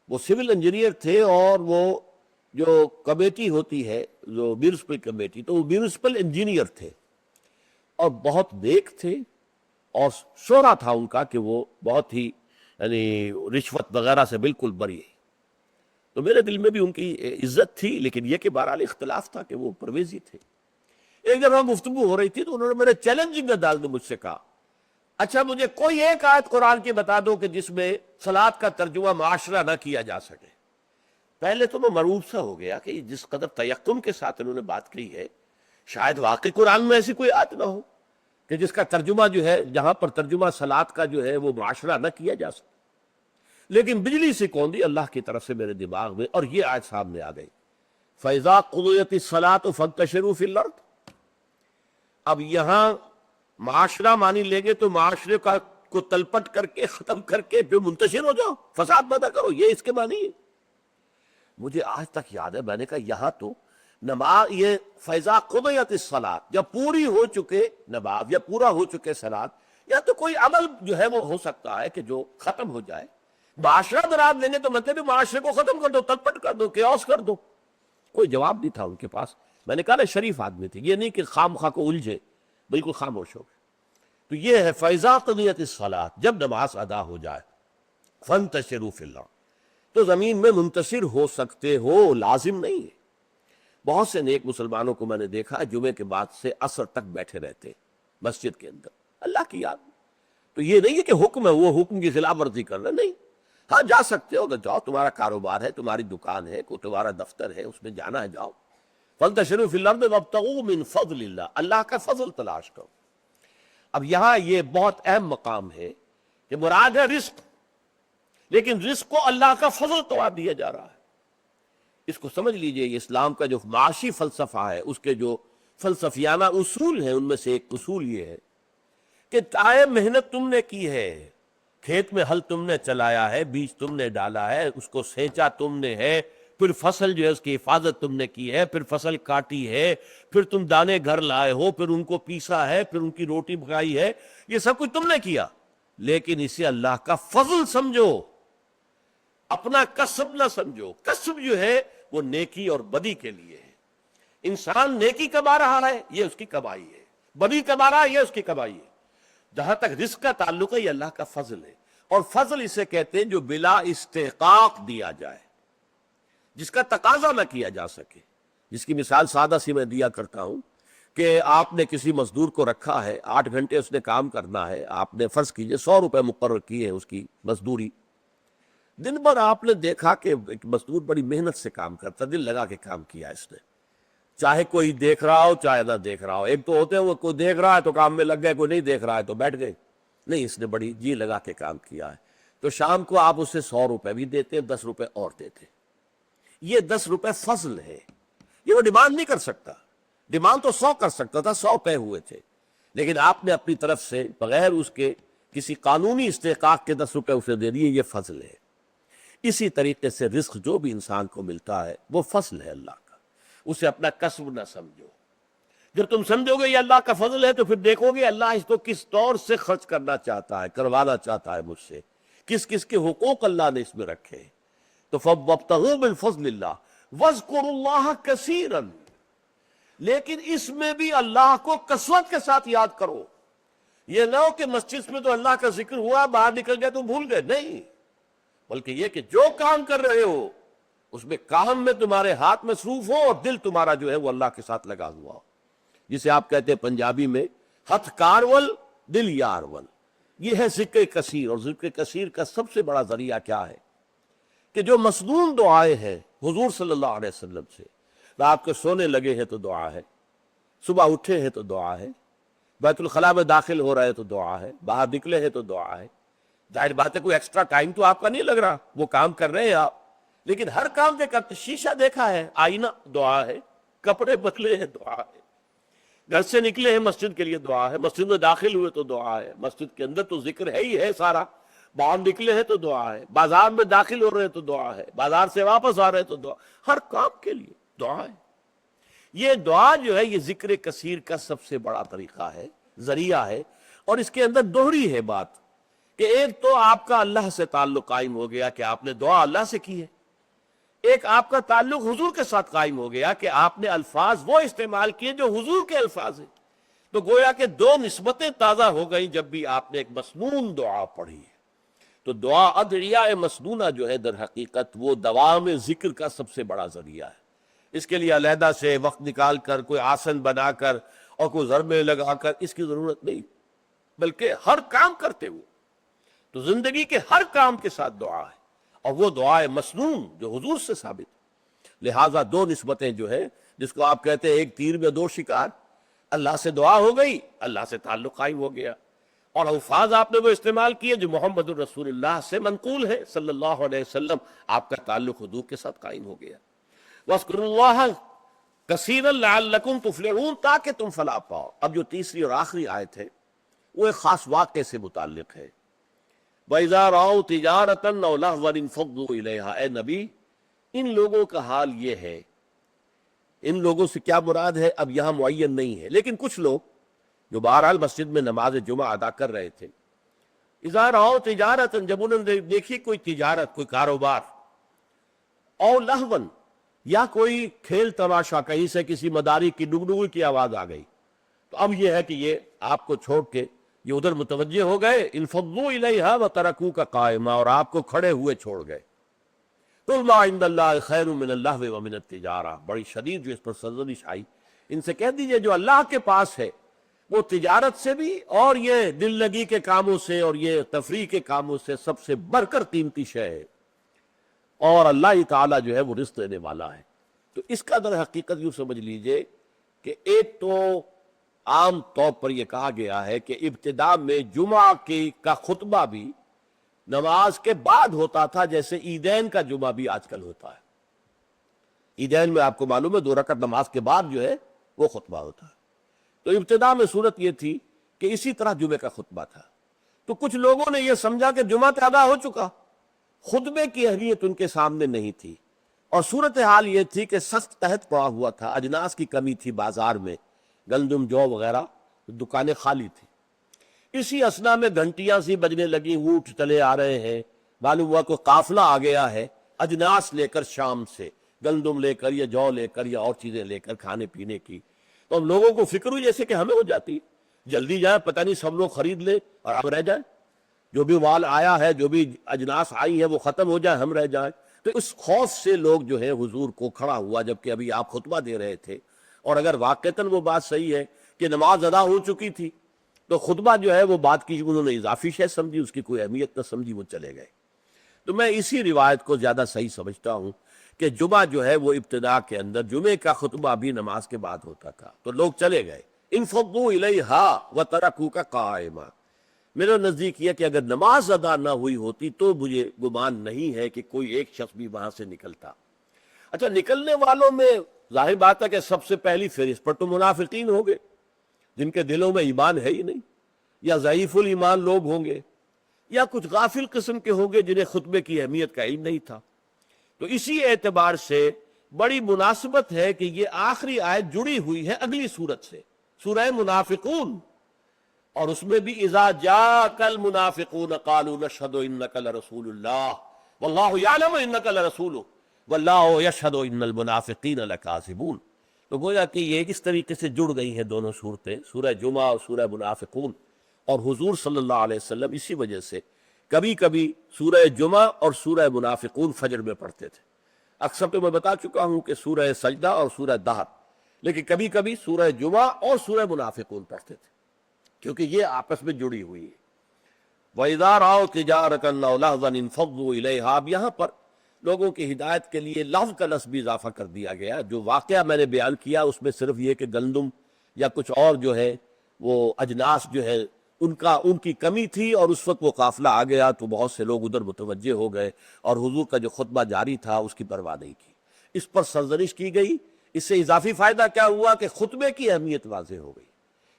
[SPEAKER 1] وہ سول انجینئر تھے، اور وہ جو کمیٹی ہوتی ہے جو میونسپل کمیٹی، تو وہ میونسپل انجینئر تھے، اور بہت نیک تھے، اور شہرہ تھا ان کا کہ وہ بہت ہی یعنی رشوت وغیرہ سے بالکل بری ہے۔ تو میرے دل میں بھی ان کی عزت تھی، لیکن یہ کہ بہرحال اختلاف تھا کہ وہ پرویزی تھے۔ ایک جب ہم گفتگو ہو رہی تھی تو انہوں نے میرے چیلنجنگ انداز میں مجھ سے کہا، اچھا مجھے کوئی ایک آیت قرآن کی بتا دو کہ جس میں صلاۃ کا ترجمہ معاشرہ نہ کیا جا سکے۔ پہلے تو میں مرعوب سا ہو گیا کہ جس قدر تیقن کے ساتھ انہوں نے بات کی ہے، شاید واقعی قرآن میں ایسی کوئی آیت نہ ہو کہ جس کا ترجمہ جو ہے، جہاں پر ترجمہ صلاۃ کا جو ہے وہ معاشرہ نہ کیا جا سکے۔ لیکن بجلی سے کون دی اللہ کی طرف سے میرے دماغ میں، اور یہ آیت سامنے آ گئی، فَإِذَا قُضِيَتِ الصَّلَاةُ فَانْتَشِرُوا فِي الْأَرْضِ۔ اب یہاں معاشرہ مانی لیں گے تو معاشرے کو تلپٹ کر کے ختم کر کے پھر منتشر ہو جاؤ، فساد پیدا کرو، یہ اس کے معنی ہے۔ مجھے آج تک یاد ہے، میں نے کہا یہاں تو نماز، یہ فَإِذَا قُضِيَتِ الصَّلَاةُ، جب پوری ہو چکے نماز یا پورا ہو چکے صلاۃ، یا تو کوئی عمل جو ہے وہ ہو سکتا ہے کہ جو ختم ہو جائے۔ معاشرہ دراد لیں گے تو مطلب ہے معاشرے کو ختم کر دو، تلپٹ کر دو، کیوس کر دو۔ کوئی جواب نہیں تھا ان کے پاس۔ میں نے کہا نا شریف آدمی تھے، یہ نہیں کہ خام خواہ کو الجھے، بالکل خاموش ہو گئے۔ تو یہ ہے فَإِذَا قُضِيَتِ الصَّلَاةُ، جب نماز ادا ہو جائے، فَانْتَشِرُوا فِي الْأَرْضِ، تو زمین میں منتشر ہو سکتے ہو، لازم نہیں ہے۔ بہت سے نیک مسلمانوں کو میں نے دیکھا جمعے کے بعد سے عصر تک بیٹھے رہتے مسجد کے اندر اللہ کی یاد میں۔ تو یہ نہیں ہے کہ حکم ہے، وہ حکم کی خلاف ورزی کر رہے، نہیں، ہاں جا سکتے ہو تو جاؤ، تمہارا کاروبار ہے، تمہاری دکان ہے، کوئی تمہارا دفتر ہے، اس میں جانا ہے جاؤ. فانتشروا فی الارض وابتغوا من فضل اللہ، اللہ کا فضل تلاش کرو. اب یہاں یہ بہت اہم مقام ہے کہ مراد ہے رزق، لیکن رزق کو اللہ کا فضل قرار دیا جا رہا ہے. اس کو سمجھ لیجئے، یہ اسلام کا جو معاشی فلسفہ ہے، اس کے جو فلسفیانہ اصول ہیں، ان میں سے ایک اصول یہ ہے کہ چاہے محنت تم نے کی ہے، کھیت میں ہل تم نے چلایا ہے، بیج تم نے ڈالا ہے، اس کو سینچا تم نے ہے، پھر فصل جو ہے اس کی حفاظت تم نے کی ہے، پھر فصل کاٹی ہے، پھر تم دانے گھر لائے ہو، پھر ان کو پیسا ہے، پھر ان کی روٹی پکائی ہے، یہ سب کچھ تم نے کیا، لیکن اسے اللہ کا فضل سمجھو، اپنا کسب نہ سمجھو. کسب جو ہے وہ نیکی اور بدی کے لیے ہے. انسان نیکی کما رہا ہے، یہ اس کی کمائی ہے، بدی کما رہا ہے، یہ اس کی کمائی ہے. جہاں تک رزق کا تعلق ہے، یہ اللہ کا فضل ہے. اور فضل اسے کہتے ہیں جو بلا استحقاق دیا جائے، جس کا تقاضا نہ کیا جا سکے. جس کی مثال سادہ سی میں دیا کرتا ہوں کہ آپ نے کسی مزدور کو رکھا ہے، 8 گھنٹے اس نے کام کرنا ہے، آپ نے فرض کیجئے 100 روپے مقرر کیے ہیں اس کی مزدوری. دن بھر آپ نے دیکھا کہ ایک مزدور بڑی محنت سے کام کرتا، دل لگا کے کام کیا اس نے، چاہے کوئی دیکھ رہا ہو چاہے نہ دیکھ رہا ہو. ایک تو ہوتے ہیں وہ کوئی دیکھ رہا ہے تو کام میں لگ گئے، کوئی نہیں دیکھ رہا ہے تو بیٹھ گئے. نہیں، اس نے بڑی جی لگا کے کام کیا ہے. تو شام کو آپ اسے 100 روپے بھی دیتے، 10 روپے اور دیتے. یہ 10 روپے فضل ہے، یہ وہ ڈیمانڈ نہیں کر سکتا. ڈیمانڈ تو 100 کر سکتا تھا، 100 پے ہوئے تھے، لیکن آپ نے اپنی طرف سے بغیر اس کے کسی قانونی استحقاق کے 10 روپے اسے دے دیے. یہ فضل ہے. اسی طریقے سے رزق جو بھی انسان کو ملتا ہے وہ فضل ہے اللہ کا، اسے اپنا کسب نہ سمجھو. جب تم سمجھو گے یہ اللہ کا فضل ہے تو پھر دیکھو گے اللہ اس کو کس طور سے خرچ کرنا چاہتا ہے، کروانا چاہتا ہے مجھ سے، کس کس کے حقوق اللہ نے اس میں رکھے. تو فَوَابْتَغُوا مِن فَضْلِ اللَّهِ وَاذْكُرُوا اللَّهَ كَثِيرًا، لیکن اس میں بھی اللہ کو کثرت کے ساتھ یاد کرو. یہ نہ ہو کہ مسجد میں تو اللہ کا ذکر ہوا، باہر نکل گئے تو بھول گئے. نہیں، بلکہ یہ کہ جو کام کر رہے ہو اس میں کام میں تمہارے ہاتھ مصروف ہو اور دل تمہارا جو ہے وہ اللہ کے ساتھ لگا ہوا ہو. جسے آپ کہتے ہیں پنجابی میں ہتھ کارول دل یارول. یہ ہے ذکر کثیر. اور ذکر کثیر کا سب سے بڑا ذریعہ کیا ہے کہ جو مسنون دعائیں ہیں حضور صلی اللہ علیہ وسلم سے، رات کو سونے لگے ہیں تو دعا ہے، صبح اٹھے ہیں تو دعا ہے، بیت الخلاء میں داخل ہو رہے ہیں تو دعا ہے، باہر نکلے ہیں تو دعا ہے. ظاہر بات ہے کوئی ایکسٹرا ٹائم تو آپ کا نہیں لگ رہا، وہ کام کر رہے ہیں آپ، لیکن ہر کام کے کرتے. شیشہ دیکھا ہے، آئینہ دعا ہے، کپڑے بدلے ہیں دعا ہے، گھر سے نکلے ہیں مسجد کے لیے دعا ہے، مسجد میں داخل ہوئے تو دعا ہے، مسجد کے اندر تو ذکر ہے ہی ہے سارا، باہر نکلے ہیں تو دعا ہے، بازار میں داخل ہو رہے ہیں تو دعا ہے، بازار سے واپس آ رہے ہیں تو دعا، ہر کام کے لیے دعا ہے. یہ دعا جو ہے یہ ذکر کثیر کا سب سے بڑا طریقہ ہے، ذریعہ ہے. اور اس کے اندر دوہری ہے بات کہ ایک تو آپ کا اللہ سے تعلق قائم ہو گیا کہ آپ نے دعا اللہ سے کی ہے، ایک آپ کا تعلق حضور کے ساتھ قائم ہو گیا کہ آپ نے الفاظ وہ استعمال کیے جو حضور کے الفاظ ہیں. تو گویا کہ دو نسبتیں تازہ ہو گئیں جب بھی آپ نے ایک مسنون دعا پڑھی ہے. تو دعا ادعیاء مسنونہ جو ہے در حقیقت وہ دوام ذکر کا سب سے بڑا ذریعہ ہے. اس کے لیے علیحدہ سے وقت نکال کر کوئی آسن بنا کر اور کوئی ضربے لگا کر اس کی ضرورت نہیں، بلکہ ہر کام کرتے ہوئے. تو زندگی کے ہر کام کے ساتھ دعا ہے، اور وہ دعا مسنون جو حضور سے ثابت. لہٰذا دو نسبتیں جو ہے جس کو آپ کہتے ہیں ایک تیر میں دو شکار، اللہ سے دعا ہو گئی، اللہ سے تعلق قائم ہو گیا، اور الفاظ آپ نے وہ استعمال کیے جو محمد الرسول اللہ سے منقول ہے صلی اللہ علیہ وسلم، آپ کا تعلق حضور کے ساتھ قائم ہو گیا. وَاذْكُرُوا اللَّهَ كَثِيرًا لَعَلَّكُمْ تُفْلِحُونَ، تاکہ تم فلاح پاؤ. اب جو تیسری اور آخری آیت ہے وہ ایک خاص واقعے سے متعلق ہے. وَإِذَا رَأَوْا تِجَارَةً أَوْ لَهْوًا انفَضُّوا إِلَيْهَا. اے نبی ان لوگوں کا حال یہ ہے، ان لوگوں سے کیا مراد ہے اب یہاں معین نہیں ہے، لیکن کچھ لوگ جو بہرحال مسجد میں نماز جمعہ ادا کر رہے تھے، اِذَا رَأَوْا تِجَارَةً، جب انہوں نے دیکھی کوئی تجارت، کوئی کاروبار، او لہون، یا کوئی کھیل تماشا، کہیں سے کسی مداری کی ڈگڈگی کی آواز آ گئی، تو اب یہ ہے کہ یہ آپ کو چھوڑ کے یہ ادھر متوجہ ہو گئے. انفضوا الیہا وترکوک قائما، اور آپ کو کھڑے ہوئے چھوڑ گئے. قل ما عند اللہ خیر من اللہو ومن التجارہ، بڑی شدید جو اس پر سرزنش آئی. ان سے کہہ دیجئے جو اللہ کے پاس ہے وہ تجارت سے بھی اور یہ دل لگی کے کاموں سے اور یہ تفریح کے کاموں سے سب سے بڑھ کر قیمتی شے ہے، اور اللہ تعالیٰ جو ہے وہ رزق دینے والا ہے۔ تو اس کا در حقیقت یوں سمجھ لیجئے کہ ایک تو عام طور پر یہ کہا گیا ہے کہ ابتدا میں جمعہ کا خطبہ بھی نماز کے بعد ہوتا تھا، جیسے عیدین کا جمعہ بھی آج کل ہوتا ہے۔ عیدین میں آپ کو معلوم ہے 2 رکعت نماز کے بعد جو ہے وہ خطبہ ہوتا ہے۔ تو ابتدا میں صورت یہ تھی کہ اسی طرح جمعے کا خطبہ تھا، تو کچھ لوگوں نے یہ سمجھا کہ جمعہ تو ادا ہو چکا، خطبے کی اہمیت ان کے سامنے نہیں تھی، اور صورتحال یہ تھی کہ سخت قحط پڑا ہوا تھا، اجناس کی کمی تھی بازار میں، گندم جو وغیرہ دکانیں خالی تھی۔ اسی اثنا میں گھنٹیاں سی بجنے لگی، اونٹ چلے آ رہے ہیں، معلوم ہوا کوئی قافلہ آ گیا ہے اجناس لے کر، شام سے گندم لے کر یا جو لے کر یا اور چیزیں لے کر کھانے پینے کی۔ تو ہم لوگوں کو فکر ہوئی جیسے کہ ہمیں ہو جاتی ہے، جلدی جائیں، پتہ نہیں سب لوگ خرید لیں اور ہم رہ جائیں، جو بھی مال آیا ہے، جو بھی اجناس آئی ہے وہ ختم ہو جائے، ہم رہ جائیں۔ تو اس خوف سے لوگ جو ہے حضور کو کھڑا ہوا، جبکہ ابھی آپ خطبہ دے رہے تھے، اور اگر واقعتاً وہ بات صحیح ہے کہ نماز ادا ہو چکی تھی، تو خطبہ جو ہے وہ بات کی انہوں نے اضافی شے سمجھی، اس کی کوئی اہمیت نہ سمجھی، وہ چلے گئے۔ تو میں اسی روایت کو زیادہ صحیح سمجھتا ہوں کہ جمعہ جو ہے وہ ابتدا کے اندر جمعے کا خطبہ بھی نماز کے بعد ہوتا تھا، تو لوگ چلے گئے۔ انفضوا الیہا وترکوک قائما، میرے نزدیک یہ کہ اگر نماز ادا نہ ہوئی ہوتی تو مجھے گمان نہیں ہے کہ کوئی ایک شخص بھی وہاں سے نکلتا۔ اچھا، نکلنے والوں میں ظاہر بات ہے کہ سب سے پہلی فہرست پر تو منافقین ہوں گے، جن کے دلوں میں ایمان ہے ہی نہیں، یا ضعیف الایمان لوگ ہوں گے، یا کچھ غافل قسم کے ہوں گے جنہیں خطبے کی اہمیت کا علم نہیں تھا۔ تو اسی اعتبار سے بڑی مناسبت ہے کہ یہ آخری آیت جڑی ہوئی ہے اگلی سورت سے، سورہ منافقون، اور اس میں بھی اذا جاءک المنافقون قالوا نشهد انک لرسول اللہ واللہ یعلم انک لرسولہ واللہ یشہد ان المنافقین لکاذبون۔ تو گویا کہ یہ اس طریقے سے جڑ گئی ہیں دونوں صورتیں، سورہ جمعہ اور سورہ منافقون، اور حضور صلی اللہ علیہ وسلم اسی وجہ سے کبھی کبھی سورہ جمعہ اور سورہ منافقون فجر میں پڑھتے تھے۔ اکثر تو میں بتا چکا ہوں کہ سورہ سجدہ اور سورہ دہر، لیکن کبھی کبھی سورہ جمعہ اور سورہ منافقون پڑھتے تھے، کیونکہ یہ آپس میں جڑی ہوئی ہے۔ وَإِذَا رَأَوْا تِجَارَةً أَوْ لَهْوًا انفضوا إِلَيْهَا، اب یہاں پر لوگوں کی ہدایت کے لیے لفظ کا لفظ بھی اضافہ کر دیا گیا۔ جو واقعہ میں نے بیان کیا اس میں صرف یہ کہ گندم یا کچھ اور جو ہے وہ اجناس جو ہے ان کی کمی تھی، اور اس وقت وہ قافلہ آ گیا تو بہت سے لوگ ادھر متوجہ ہو گئے، اور حضور کا جو خطبہ جاری تھا اس کی پرواہ نہیں کی، اس پر سرزنش کی گئی۔ اس سے اضافی فائدہ کیا ہوا کہ خطبے کی اہمیت واضح ہو گئی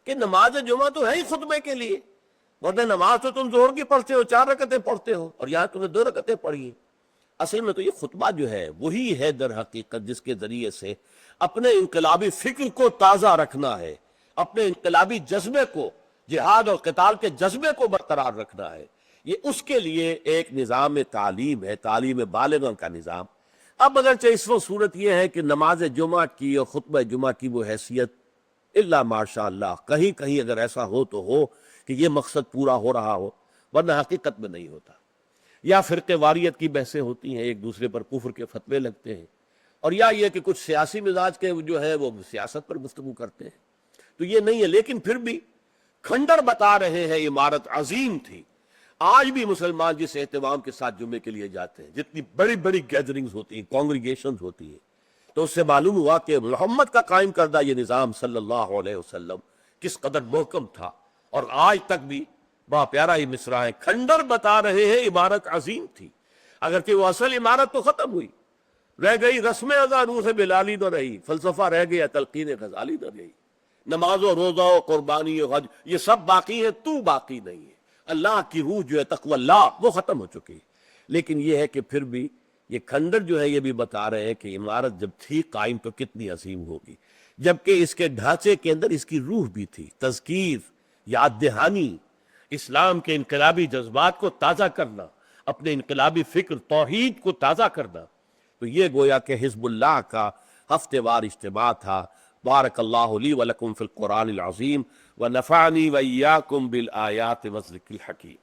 [SPEAKER 1] کہ نماز جمعہ تو ہے ہی خطبے کے لیے، ورنہ نماز تو تم ظہر کی پڑھتے ہو، 4 رکعتیں پڑھتے ہو، اور یہاں تم نے 2 رکعتیں پڑھی ہیں۔ اصل میں تو یہ خطبہ جو ہے وہی ہے در حقیقت جس کے ذریعے سے اپنے انقلابی فکر کو تازہ رکھنا ہے، اپنے انقلابی جذبے کو، جہاد اور قتال کے جذبے کو برقرار رکھنا ہے۔ یہ اس کے لیے ایک نظام تعلیم ہے، تعلیم بالغوں کا نظام۔ اب اگرچہ اس وقت صورت یہ ہے کہ نماز جمعہ کی اور خطبہ جمعہ کی وہ حیثیت الا ماشاء اللہ کہیں کہیں اگر ایسا ہو تو ہو کہ یہ مقصد پورا ہو رہا ہو، ورنہ حقیقت میں نہیں ہوتا۔ یا فرقے واریت کی بحثیں ہوتی ہیں، ایک دوسرے پر کفر کے فتوے لگتے ہیں، اور یا یہ کہ کچھ سیاسی مزاج کے جو ہے وہ سیاست پر گفتگو کرتے ہیں، تو یہ نہیں ہے۔ لیکن پھر بھی کھنڈر بتا رہے ہیں عمارت عظیم تھی۔ آج بھی مسلمان جس اہتمام کے ساتھ جمعے کے لیے جاتے ہیں، جتنی بڑی بڑی گیدرنگز ہوتی ہیں، کانگریگیشنز ہوتی ہیں، تو اس سے معلوم ہوا کہ محمد کا قائم کردہ یہ نظام صلی اللہ علیہ وسلم کس قدر محکم تھا، اور آج تک بھی بہت پیارا ہی مصرع ہے، کھنڈر بتا رہے ہیں عمارت عظیم تھی، اگرچہ وہ اصل عمارت تو ختم ہوئی، رہ گئی رسم ازاں روح بلالی نہ رہی، فلسفہ رہ گیا تلقین غزالی نہ رہی، نماز و روزہ و قربانی و حج یہ سب باقی ہے، تو باقی نہیں ہے۔ اللہ کی روح جو ہے تقوی اللہ وہ ختم ہو چکی، لیکن یہ ہے کہ پھر بھی یہ کھنڈر جو ہے یہ بھی بتا رہے ہیں کہ عمارت جب تھی قائم تو کتنی عظیم ہوگی، جبکہ اس کے ڈھانچے کے اندر اس کی روح بھی تھی، تذکیر، یاد دہانی، اسلام کے انقلابی جذبات کو تازہ کرنا، اپنے انقلابی فکر توحید کو تازہ کرنا۔ تو یہ گویا کہ حزب اللہ کا ہفتے وار اجتماع تھا۔ بارک اللہ لی ولکم فی القرآن العظیم ونفعنی وإیاکم بالآیات والذکر الحکیم۔